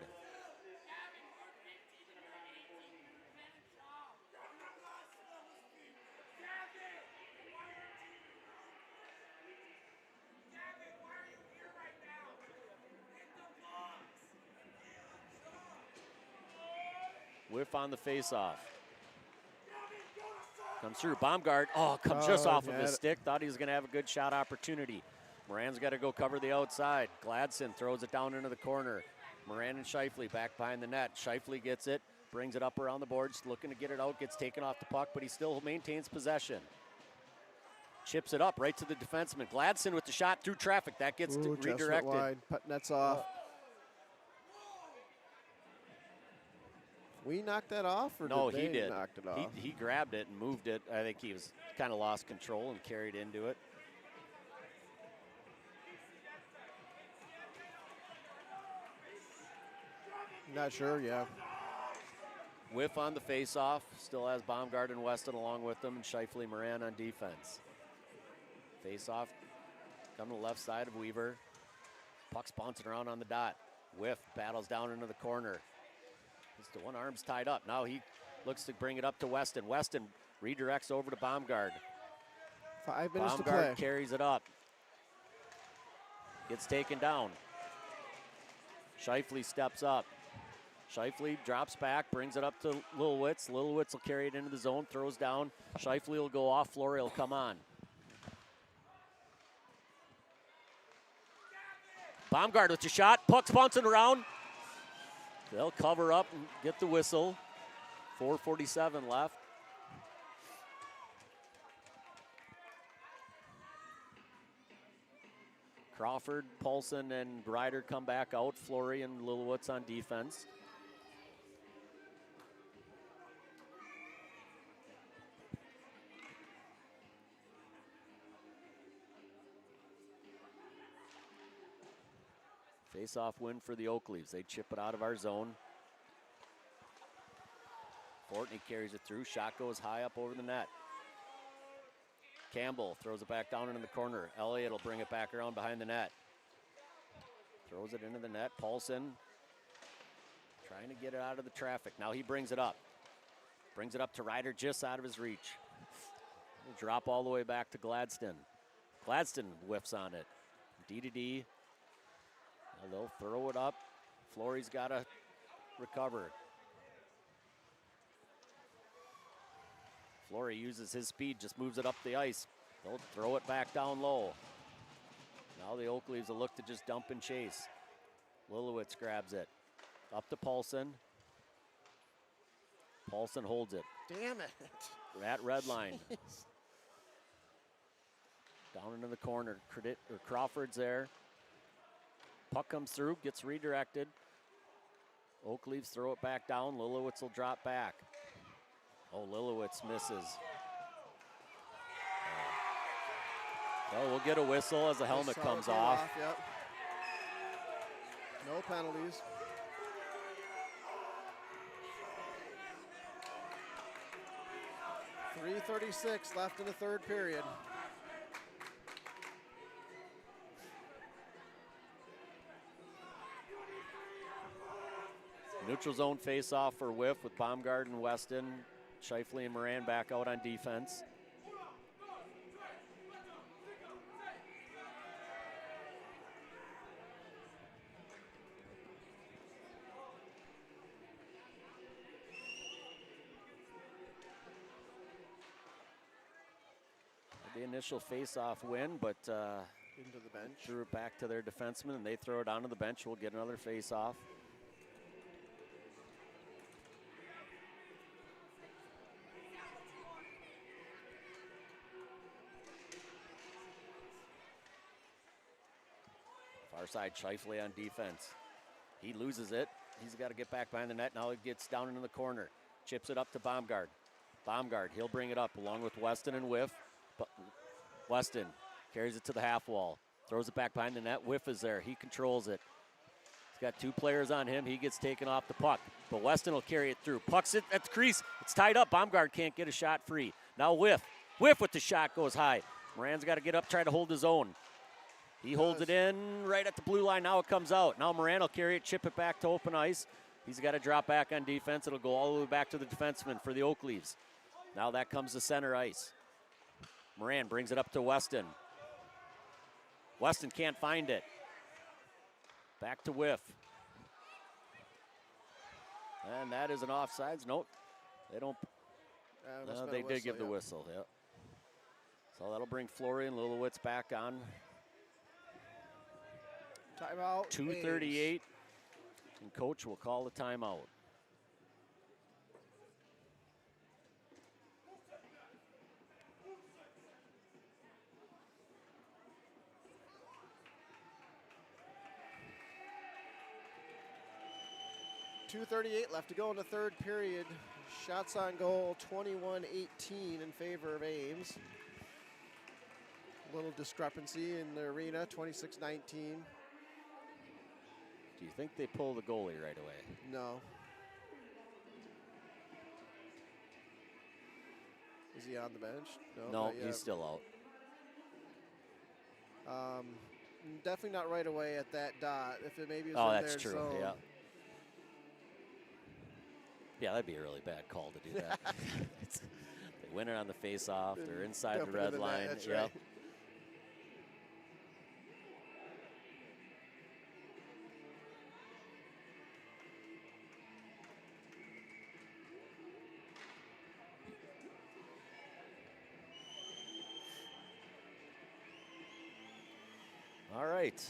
Whiff on the face-off. Comes through. Baumgart. Oh, comes just off of his stick. Thought he was going to have a good shot opportunity. Moran's got to go cover the outside. Gladson throws it down into the corner. Moran and Scheifele back behind the net. Scheifele gets it, brings it up around the boards, looking to get it out, gets taken off the puck, but he still maintains possession. Chips it up right to the defenseman. Gladson with the shot through traffic. That gets Just went redirected. wide. Putt nets off. We knocked that off, or No, did he they did. knock it off? He grabbed it and moved it. I think he was kind of lost control and carried into it. Not sure, yeah. Whiff on the face-off. Still has Baumgart and Weston along with them, and Scheifele Moran on defense. Face-off coming to the left side of Weaver. Puck's bouncing around on the dot. Whiff battles down into the corner. The one arm's tied up. Now he looks to bring it up to Weston. Weston redirects over to Baumgart. 5 minutes to Baumgart play. carries it up. Gets taken down. Scheifele steps up. Scheifele drops back, brings it up to Lilwitz. Lilwitz will carry it into the zone, throws down. Scheifele will go off. Fleury will come on. Baumgart with the shot. Puck's bouncing around. They'll cover up and get the whistle. 4:47 left. Crawford, Paulson, and Ryder come back out. Fleury and Lilwitz on defense. Face-off win for the Oak Leaves. They chip it out of our zone. Courtney carries it through. Shot goes high up over the net. Campbell throws it back down into the corner. Elliott will bring it back around behind the net. Throws it into the net. Paulson trying to get it out of the traffic. Now he brings it up. Brings it up to Ryder just out of his reach. He'll drop all the way back to Gladstone. Gladstone whiffs on it. D to D. Now they'll throw it up. Flory's got to recover. Flory uses his speed, just moves it up the ice. They'll throw it back down low. Now the Oak Leaves will look to just dump and chase. Lilowitz grabs it. Up to Paulson. Paulson holds it. Damn it. At red line. Down into the corner. Crawford's there. Puck comes through, gets redirected. Oak Leaves throw it back down. Lilowitz will drop back. Oh, Lilowitz misses. So we'll get a whistle as the helmet comes off. Yep. No penalties. .336 left in the third period. Neutral zone face-off for Whiff with Baumgart, Weston, Scheifele, and Moran back out on defense. The initial face-off win, but Into the bench. threw it back to their defenseman, and they throw it onto the bench. We'll get another face-off. Far side, Scheifele on defense. He loses it. He's got to get back behind the net. Now he gets down into the corner. Chips it up to Baumgart. Baumgart, he'll bring it up along with Weston and Whiff. But Weston carries it to the half wall. Throws it back behind the net. Whiff is there. He controls it. He's got two players on him. He gets taken off the puck. But Weston will carry it through. Puck's it at the crease. It's tied up. Baumgart can't get a shot free. Now Whiff. Whiff with the shot goes high. Moran's got to get up, try to hold his own. He holds it in right at the blue line. Now it comes out. Now Moran will carry it, chip it back to open ice. He's got to drop back on defense. It'll go all the way back to the defenseman for the Oak Leaves. Now that comes to center ice. Moran brings it up to Weston. Weston can't find it. Back to Whiff. And that is an offsides. Nope. They don't. No, they did give the whistle. Yep. So that'll bring Flory and Lilowitz back on. Timeout. 2:38. And coach will call the timeout. .238 left to go in the third period. Shots on goal, 21-18 in favor of Ames. Little discrepancy in the arena, 26-19. Do you think they pull the goalie right away? No. Is he on the bench? No, not yet. he's still out. Definitely not right away at that dot. If it maybe was Oh, in that's their true. zone. Yeah. Yeah, that'd be a really bad call to do that. They win it on the face-off. They're inside the Dump it in red the net, line. that's Yep. right. All right.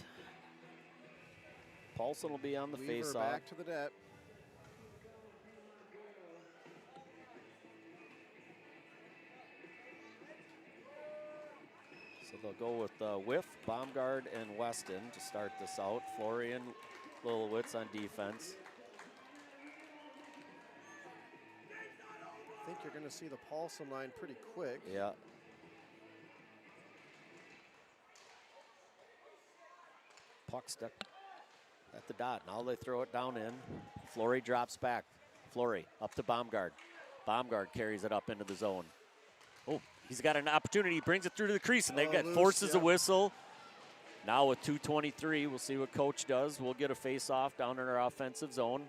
Paulson will be on the Weaver face-off. back to the net. So they'll go with Whiff, Baumgart, and Weston to start this out. Florian, Lilowitz on defense. I think you're going to see the Paulson line pretty quick. Yeah. Puck stuck at the dot. Now they throw it down in. Flory drops back. Flory up to Baumgart. Baumgart carries it up into the zone. Oh, he's got an opportunity. He brings it through to the crease, and they Loose, forces a yep. whistle. Now with 2:23, we'll see what coach does. We'll get a face-off down in our offensive zone.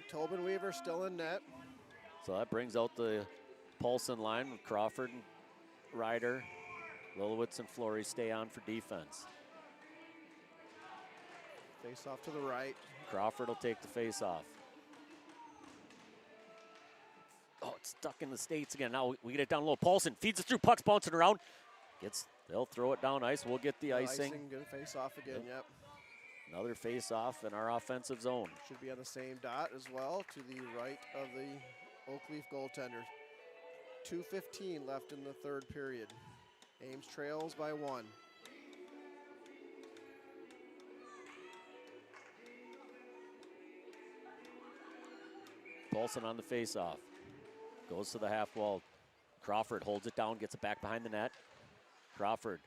Tobin Weaver still in net. So that brings out the Paulson line with Crawford and Ryder. Lilowitz and Flory stay on for defense. Face off to the right. Crawford will take the face-off. Oh, it's stuck in the States again. Now we get it down low. Paulson feeds it through. Puck's bouncing around. They'll throw it down ice. We'll get the icing. Good face off again, yep. Another face-off in our offensive zone. Should be on the same dot as well to the right of the Oakleaf goaltender. 2:15 left in the third period. Ames trails by 1. Paulson on the face-off. Goes to the half wall. Crawford holds it down, gets it back behind the net. Crawford.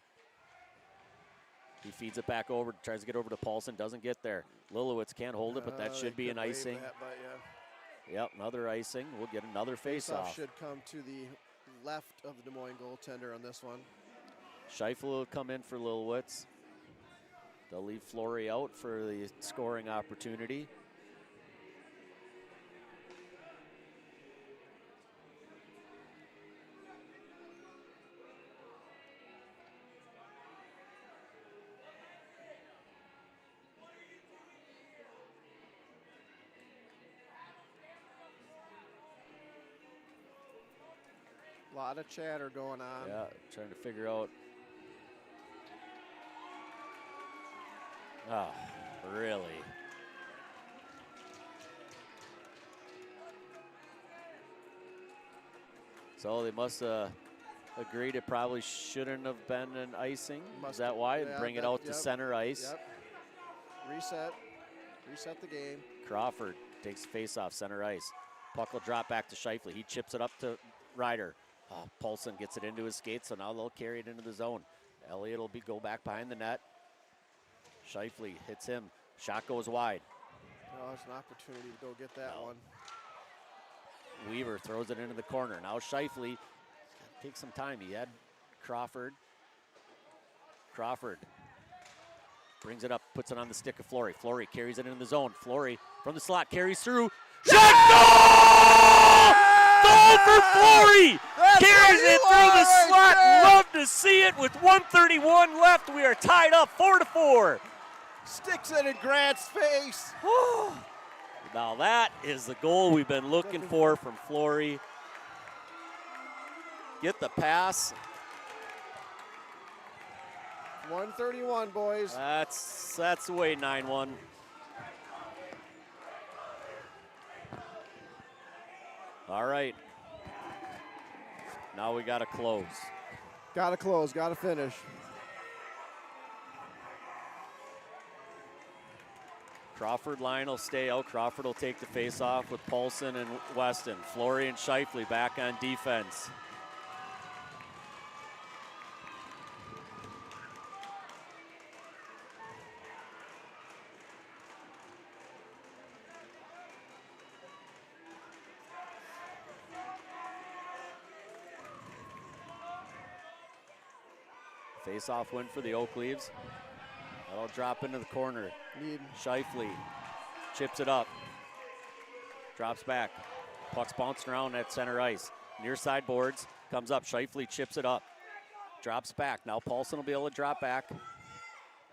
He feeds it back over, tries to get over to Paulson, doesn't get there. Lilowitz can't hold it, but that should be an icing. Yep, another icing. We'll get another face-off. Should come to the left of the Des Moines goaltender on this one. Scheifele will come in for Lilowitz. They'll leave Flory out for the scoring opportunity. A lot of chatter going on. Yeah, trying to figure out. Oh, really? So they must agreed it probably shouldn't have been an icing. Is that why? Yeah, Bring it out to center ice. Yep. Reset the game. Crawford takes the face-off, center ice. Puck will drop back to Scheifele. He chips it up to Ryder. Paulson gets it into his skates, so now they'll carry it into the zone. Elliott will go back behind the net. Scheifele hits him. Shot goes wide. Oh, it's an opportunity to go get that one. Weaver throws it into the corner. Now Scheifele takes some time. He had Crawford. Crawford brings it up, puts it on the stick of Flory. Flory carries it into the zone. Flory from the slot carries through. Shot! Goal! Goal for Flory! Carries it through the slot. Love to see it with 1:31 left. We are tied up 4-4. Sticks it in Grant's face. Now that is the goal we've been looking for from Flory. Get the pass. 1:31, boys. That's the way, 9-1. All right. Now we got to close. Got to close, got to finish. Crawford line will stay out. Crawford will take the face-off with Paulson and Weston. Flory and Scheifele back on defense. Face-off win for the Oakleaves. That'll drop into the corner. Scheifele chips it up. Drops back. Puck's bouncing around at center ice. Near side boards. Comes up. Scheifele chips it up. Drops back. Now Paulson will be able to drop back.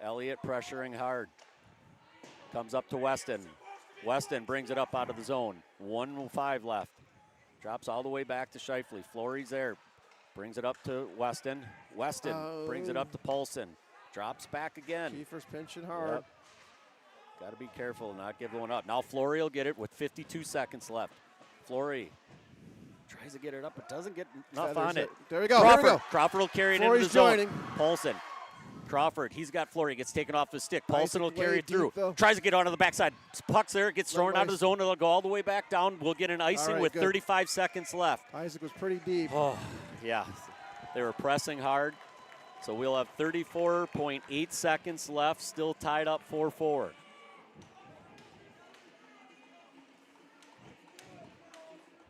Elliott pressuring hard. Comes up to Weston. Weston brings it up out of the zone. 1:05 left. Drops all the way back to Scheifele. Flory's there. Brings it up to Weston. Weston brings it up to Paulson. Drops back again. Kiefer's pinching hard. Yep. Got to be careful and not give one up. Now Flory will get it with 52 seconds left. Flory tries to get it up, but doesn't get enough on it. There we go. Crawford, There we go. Crawford will carry it Flory's into the zone. joining. Paulson. Crawford, he's got Flory, gets taken off his stick. Paulson will Isaac carry way it through. deep, Tries to get onto the backside. Puck's there, gets thrown out of the Isaac. zone. It'll go all the way back down. We'll get an icing right, with good. 35 seconds left. Isaac was pretty deep. Oh, yeah. They were pressing hard. So we'll have 34.8 seconds left, still tied up 4-4.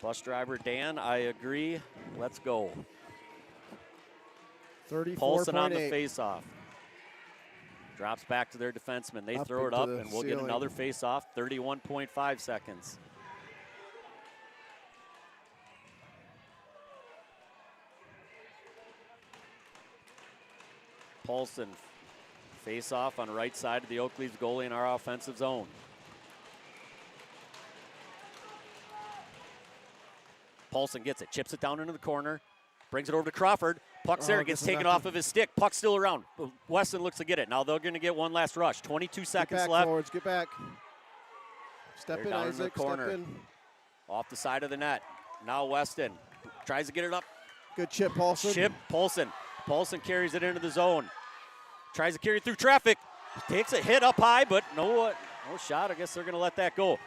Bus driver Dan, I agree. Let's go. 34.8. Paulson on the face-off. Drops back to their defenseman. They Up throw it into up, the and we'll get ceiling. another face-off, 31.5 seconds. Paulson face-off on right side of the Oak Leafs goalie in our offensive zone. Paulson gets it, chips it down into the corner, brings it over to Crawford. Puck's there, gets taken off of his stick. Puck's still around. Weston looks to get it. Now they're going to get one last rush. 22 seconds left. Forwards, get back. Step They're in, down in the Isaac. corner. Step in. Off the side of the net. Now Weston tries to get it up. Good chip, Paulson. Chip, Paulson. Paulson carries it into the zone. Tries to carry it through traffic. Takes a hit up high, but no shot. I guess they're going to let that go.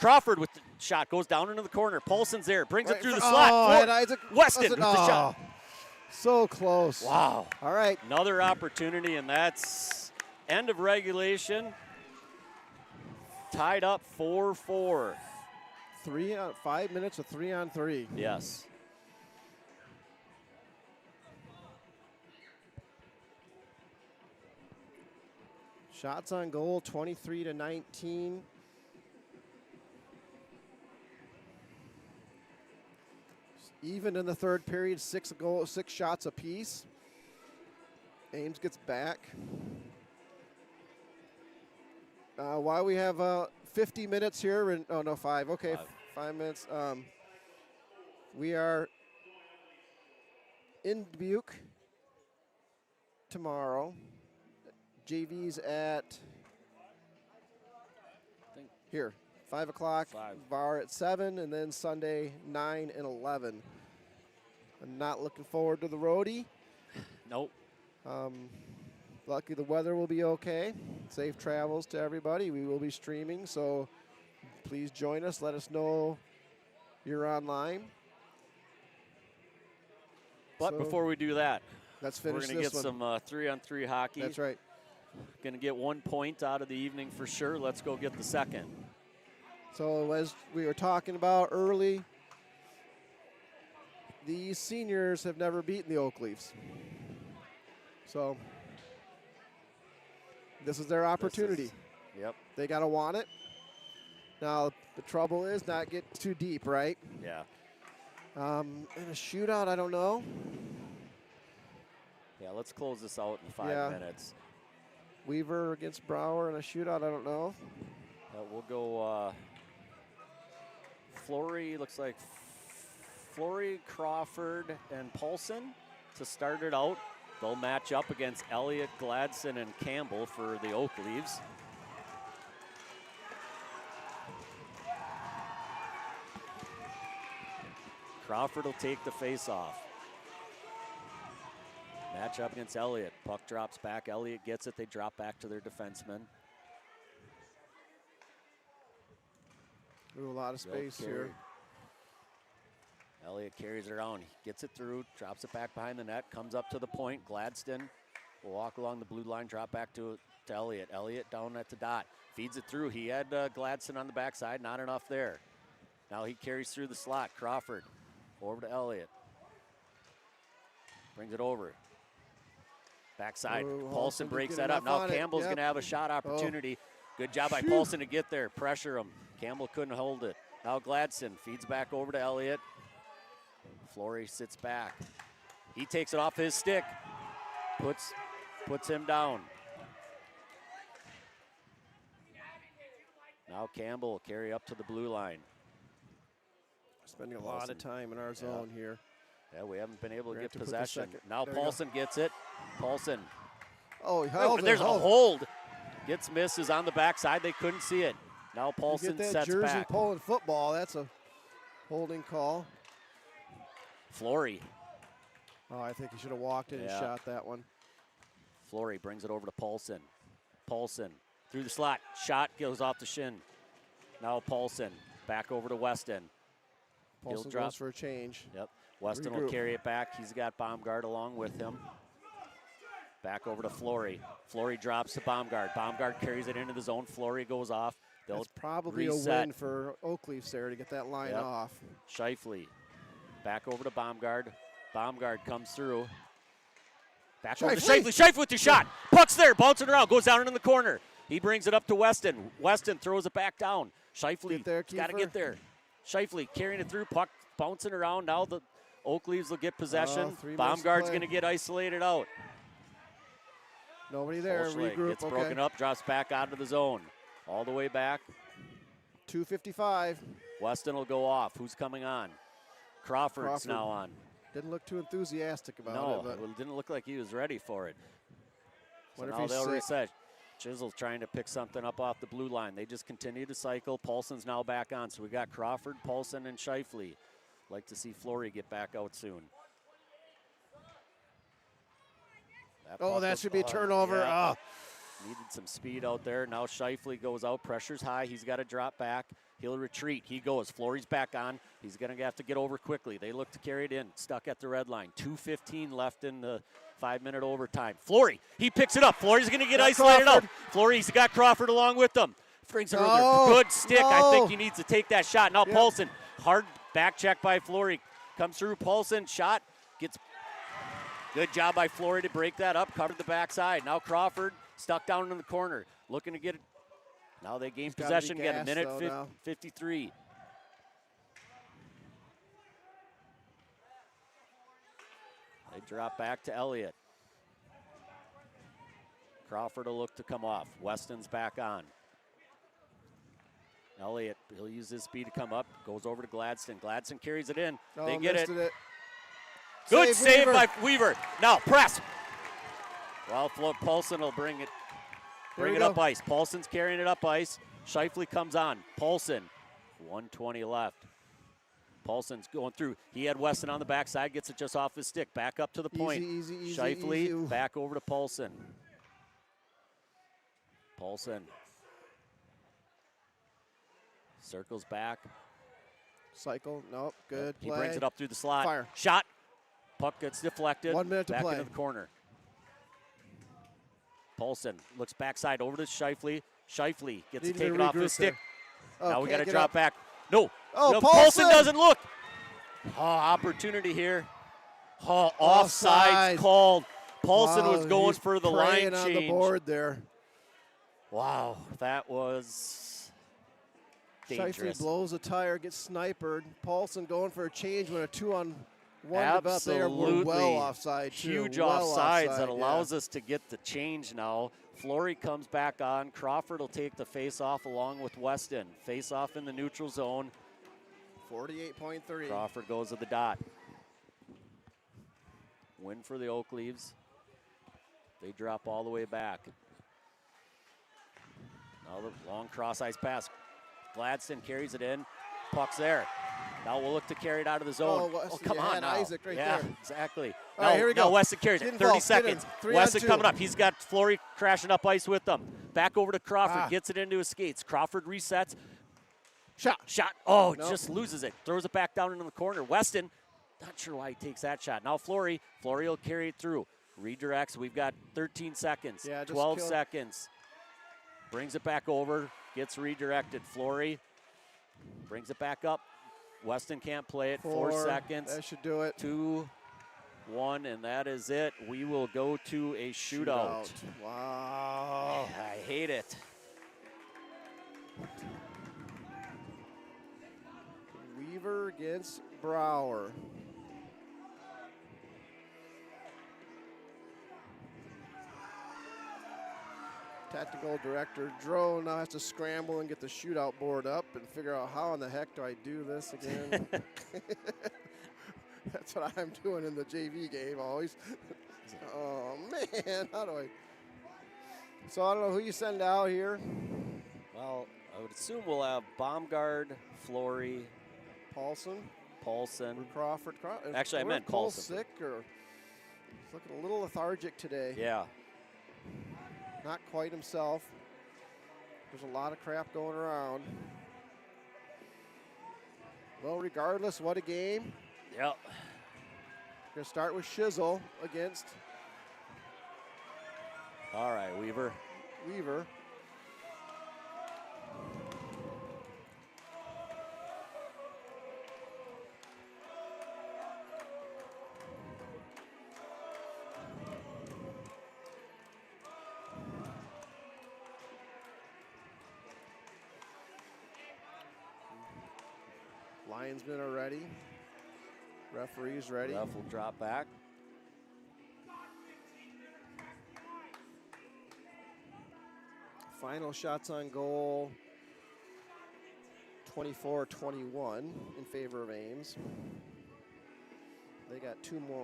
Crawford with the shot goes down into the corner. Paulson's there. Brings it through the slot. And Isaac Weston with the shot. So close. Wow. All right. Another opportunity, and that's end of regulation. Tied up 4-4. 5 minutes of 3-on-3. Yes. Shots on goal, 23-19. Even in the third period, 6 shots apiece. Ames gets back. While we have 50 minutes here, 5. Okay, 5 minutes. We are in Dubuque tomorrow. JV's at here, 5 o'clock. VAR at 7, and then Sunday 9 and 11. I'm not looking forward to the roadie. Nope. Lucky the weather will be okay. Safe travels to everybody. We will be streaming, so please join us. Let us know you're online. But before we do that, let's finish we're going to get some 3-on-3 hockey. That's right. Going to get 1 point out of the evening for sure. Let's go get the second. So as we were talking about early, the seniors have never beaten the Oak Leafs. So this is their opportunity. Yep. They got to want it. Now, the trouble is not get too deep, right? Yeah. In a shootout, I don't know. Yeah, let's close this out in 5 minutes. Weaver against Brower in a shootout, I don't know. We'll go Flory, looks like Flory, Crawford, and Paulson to start it out. They'll match up against Elliott, Gladson, and Campbell for the Oak Leaves. Crawford will take the face-off. Match up against Elliott. Puck drops back. Elliott gets it. They drop back to their defenseman. Ooh, a lot of space here. Elliott carries it around. He gets it through, drops it back behind the net, comes up to the point. Gladstone will walk along the blue line, drop back to Elliott. Elliott down at the dot. Feeds it through. He had Gladstone on the backside. Not enough there. Now he carries through the slot. Crawford over to Elliott. Brings it over. Backside. Ooh, Paulson breaks get that up. enough Now on it. Campbell's Yep. going to have a shot opportunity. Good job by Phew. Paulson to get there. Pressure him. Campbell couldn't hold it. Now Gladson feeds back over to Elliott. Flory sits back. He takes it off his stick. Puts him down. Now Campbell will carry up to the blue line. Spending a lot of time in our zone here. Yeah, we haven't been able to We're get gonna have to put the possession. second- Now there you Paulson gets it. Paulson. Oh, he Oh, held it. there's a Oh. hold. Gets misses on the backside. They couldn't see it. Now You Paulson get that sets jersey back. pulling football. That's a holding call. Flory. Oh, I think he should have walked in and Yeah. shot that one. Flory brings it over to Paulson. Paulson through the slot. Shot goes off the shin. Now Paulson back over to Weston. Paulson drop. goes for a change. Yep. Weston will Regroup. carry it back. He's got Baumgart along with him. Back over to Flory. Flory drops to Baumgart. Baumgart carries it into the zone. Flory goes off. They'll That's probably a reset. win for Oakleaf there to get that line Yep. off. Shifley. Back over to Baumgart. Baumgart comes through. Back over to Shifley. Shifley. Shifley with the shot. Puck's there. Bouncing around. Goes down in the corner. He brings it up to Weston. Weston throws it back down. Shifley Get there, got to Kiefer. get there. Shifley carrying it through. Puck bouncing around. Now the Oakleaves will get possession. 3 minutes to Baumgart's play. going to get isolated out. Nobody there. Bolshevik Regroup. gets Okay. broken up. Drops back out of the zone. All the way back. 2:55. Weston will go off. Who's coming on? Crawford's Crawford. now on. Didn't look too enthusiastic about No, it, but it didn't look like he was ready for it. So wonder if now he's they'll sick. reset. Chisel's trying to pick something up off the blue line. They just continue to cycle. Paulson's now back on. So we got Crawford, Paulson, and Shifley. Like to see Flory get back out soon. Oh, puck that was- should be a turnover. yeah. Oh. Needed some speed out there. Now Shifley goes out. Pressure's high. He's got to drop back. He'll retreat. He goes. Flory's back on. He's going to have to get over quickly. They look to carry it in. Stuck at the red line. 2:15 left in the 5-minute overtime. Flory, he picks it up. Flory's going to get Got isolated Crawford. out. Flory's got Crawford along with them. Brings it No, over. Good stick. I no. think he needs to take that shot. Now Yep. Paulson, hard back check by Flory. Comes through. Paulson, shot. Gets good job by Flory to break that up. Covered the backside. Now Crawford stuck down in the corner. Looking to get it. Now they gain He's gotta be possession. Get a gassed, minute though, now. 53. They drop back to Elliott. Crawford will look to come off. Weston's back on. Elliott, he'll use his speed to come up. Goes over to Gladstone. Gladstone carries it in. Oh, They get missed it. Save Good save Weaver. by Weaver. Now press. Well, Paulson will bring it we up go. ice. Paulson's carrying it up ice. Shifley comes on. Paulson, 1:20 left. Paulson's going through. He had Weston on the backside, gets it just off his stick. Back up to the point. Easy, easy, Shifley easy. Ooh. back over to Paulson. Paulson circles back. Cycle. Nope. Good He play. brings it up through the slot. Fire. Shot. Puck gets deflected. 1 minute to back play. into the corner. Paulson looks backside over to Shifley. Shifley gets Needed to take to it off regroup his stick. there. Oh, Now we got can't to get drop up. back. No. Oh, no, Paulson! doesn't look. Oh, opportunity here. Oh, offsides Offside. called. Paulson Wow, was going he's for the line praying on change. the board there. Wow, that was dangerous. Shifley blows a tire, gets snipered. Paulson going for a change when a 2-on-1 developed there. We're Absolutely. well offside, too. Huge well offsides offside, that yeah. allows us to get the change now. Flory comes back on. Crawford will take the face-off along with Weston. Face-off in the neutral zone. 48.3. Crawford goes to the dot. Win for the Oakleaves. They drop all the way back. Now the long cross-ice pass. Gladstone carries it in. Puck's there. Now we'll look to carry it out of the zone. Oh, Weston, come you on had now. Isaac right yeah, there. exactly. All right, here we now go. Weston carries Get it. involved, 30 get in. seconds. 3 on Weston 2. coming up. He's got Flory crashing up ice with them. Back over to Crawford. Ah. Gets it into his skates. Crawford resets. Shot. Shot. Oh, Nope. just loses it. Throws it back down into the corner. Weston, not sure why he takes that shot. Now Flory will carry it through. Redirects. We've got 13 seconds. Yeah, just 12 kill- seconds. Brings it back over. Gets redirected. Flory brings it back up. Weston can't play it. 4 seconds. That should do it. 2, 1, and that is it. We will go to a shootout. Wow. I hate it. Weaver against Brower. Tactical director Dro now has to scramble and get the shootout board up and figure out how in the heck do I do this again. That's what I'm doing in the JV game always. Oh man, how do I? So I don't know who you send out here. Well, I would assume we'll have Baumgard, Flory, Paulson, Paulson. Crawford. Actually, I meant Cole Paulson. sick or he's looking a little lethargic today. Yeah. Not quite himself. There's a lot of crap going around. Well, regardless, what a game. Yep. Going to start with Shizzle against All right, Weaver. Weaver. Linesmen are ready. Referees ready. Ref will drop back. Final shots on goal, 24-21 in favor of Ames. They got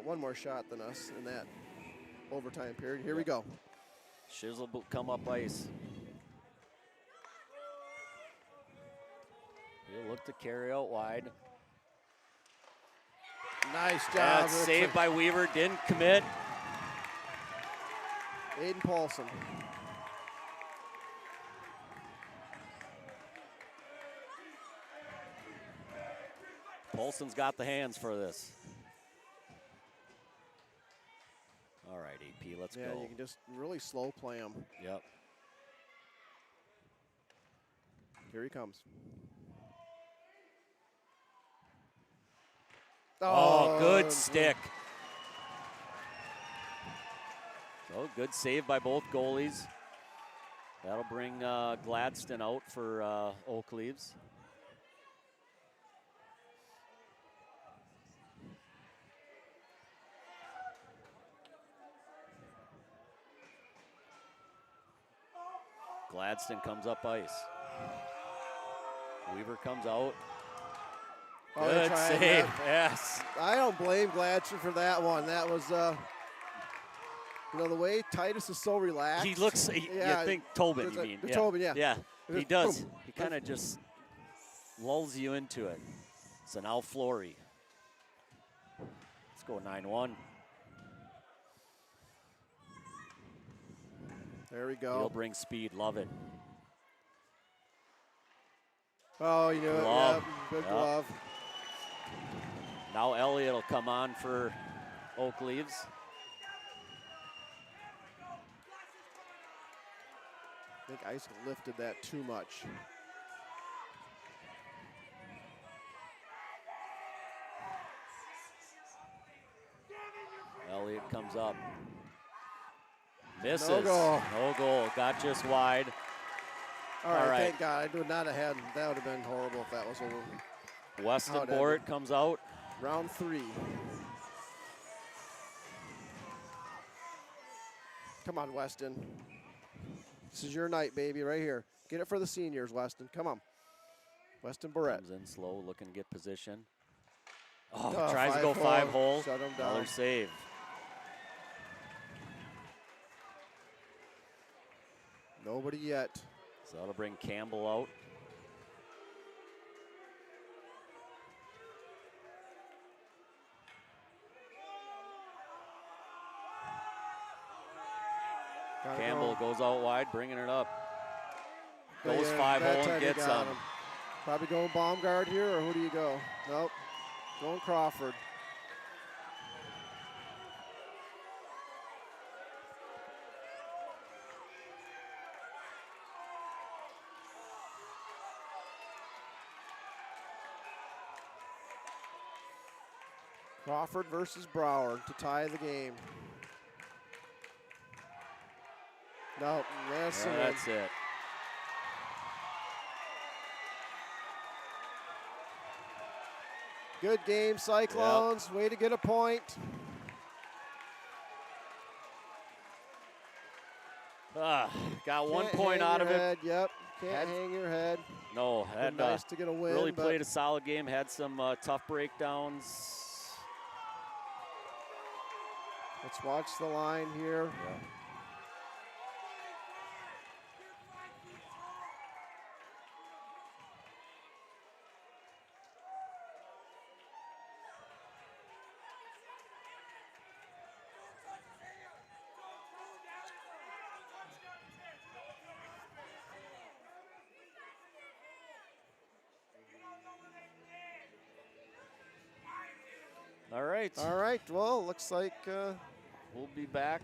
one more shot than us in that overtime period. Here we go. Shizzle will come up ice. He'll look to carry out wide. Nice job. That's saved by Weaver, didn't commit. Aiden Paulson. Paulson's got the hands for this. All right, AP, let's Yeah, go. you can just really slow play him. Yep. Here he comes. Oh, good stick. So good save by both goalies. That'll bring Gladstone out for Oak Leaves. Gladstone comes up ice. Weaver comes out. Oh, they Good tried save, that. yes. I don't blame Gladstone for that one. That was, you know, the way Titus is so relaxed. He looks, Yeah, you think Tobin, it's you a- mean. the Tobin, yeah. Yeah, he Just does. boom. He kind of just lulls you into it. So now Flory. Let's go 9-1. There we He'll go. bring speed, love it. Oh, you know, Glove. yeah, good Yep. glove. Now Elliott will come on for Oak Leaves. I think Ice lifted that too much. Elliott comes up. Misses. No goal. No goal. Got just wide. All right, right. thank God. I would not have had, that would have been horrible if that was over. Weston How it Bort ended. comes out. Round 3. Come on, Weston. This is your night, baby, right here. Get it for the seniors, Weston. Come on. Weston Barrett. Comes in slow, looking to get position. Oh, Oh, tries to go 5-hole. 5-hole. Shut him Another down. save. Nobody yet. So that'll bring Campbell out. Gotta Campbell go. goes out wide, bringing it up. Yeah, Goes that 5-hole time and he gets got them. him. Probably going Baumgart here, or who do you go? Nope. Going Crawford. Crawford versus Brower to tie the game. Nope, that's the win. That's it. Good game, Cyclones. Way to get a point. Got one Can't point hang out of your it. head. Yep, can't Had- hang your head. No, Been had nice to get a win. really but played a solid game. Had some tough breakdowns. Let's watch the line here. Yeah. All right, well, looks like we'll be back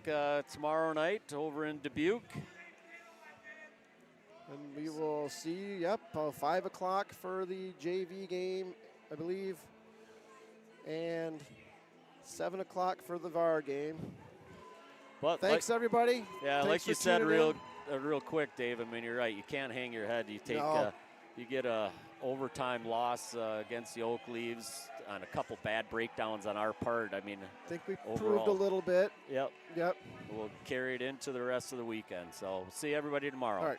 tomorrow night over in Dubuque. And we will see, 5 o'clock for the JV game, I believe. And 7 o'clock for the VAR game. But Thanks, everybody. Yeah, Thanks like for you said, tuning in. real quick, Dave. I mean, you're right. You can't hang your head. You take, No. you get a overtime loss against the Oak Leaves on a couple bad breakdowns on our part. I mean, I think we proved overall. a little bit. Yep. Yep. We'll carry it into the rest of the weekend. So see everybody tomorrow. All right.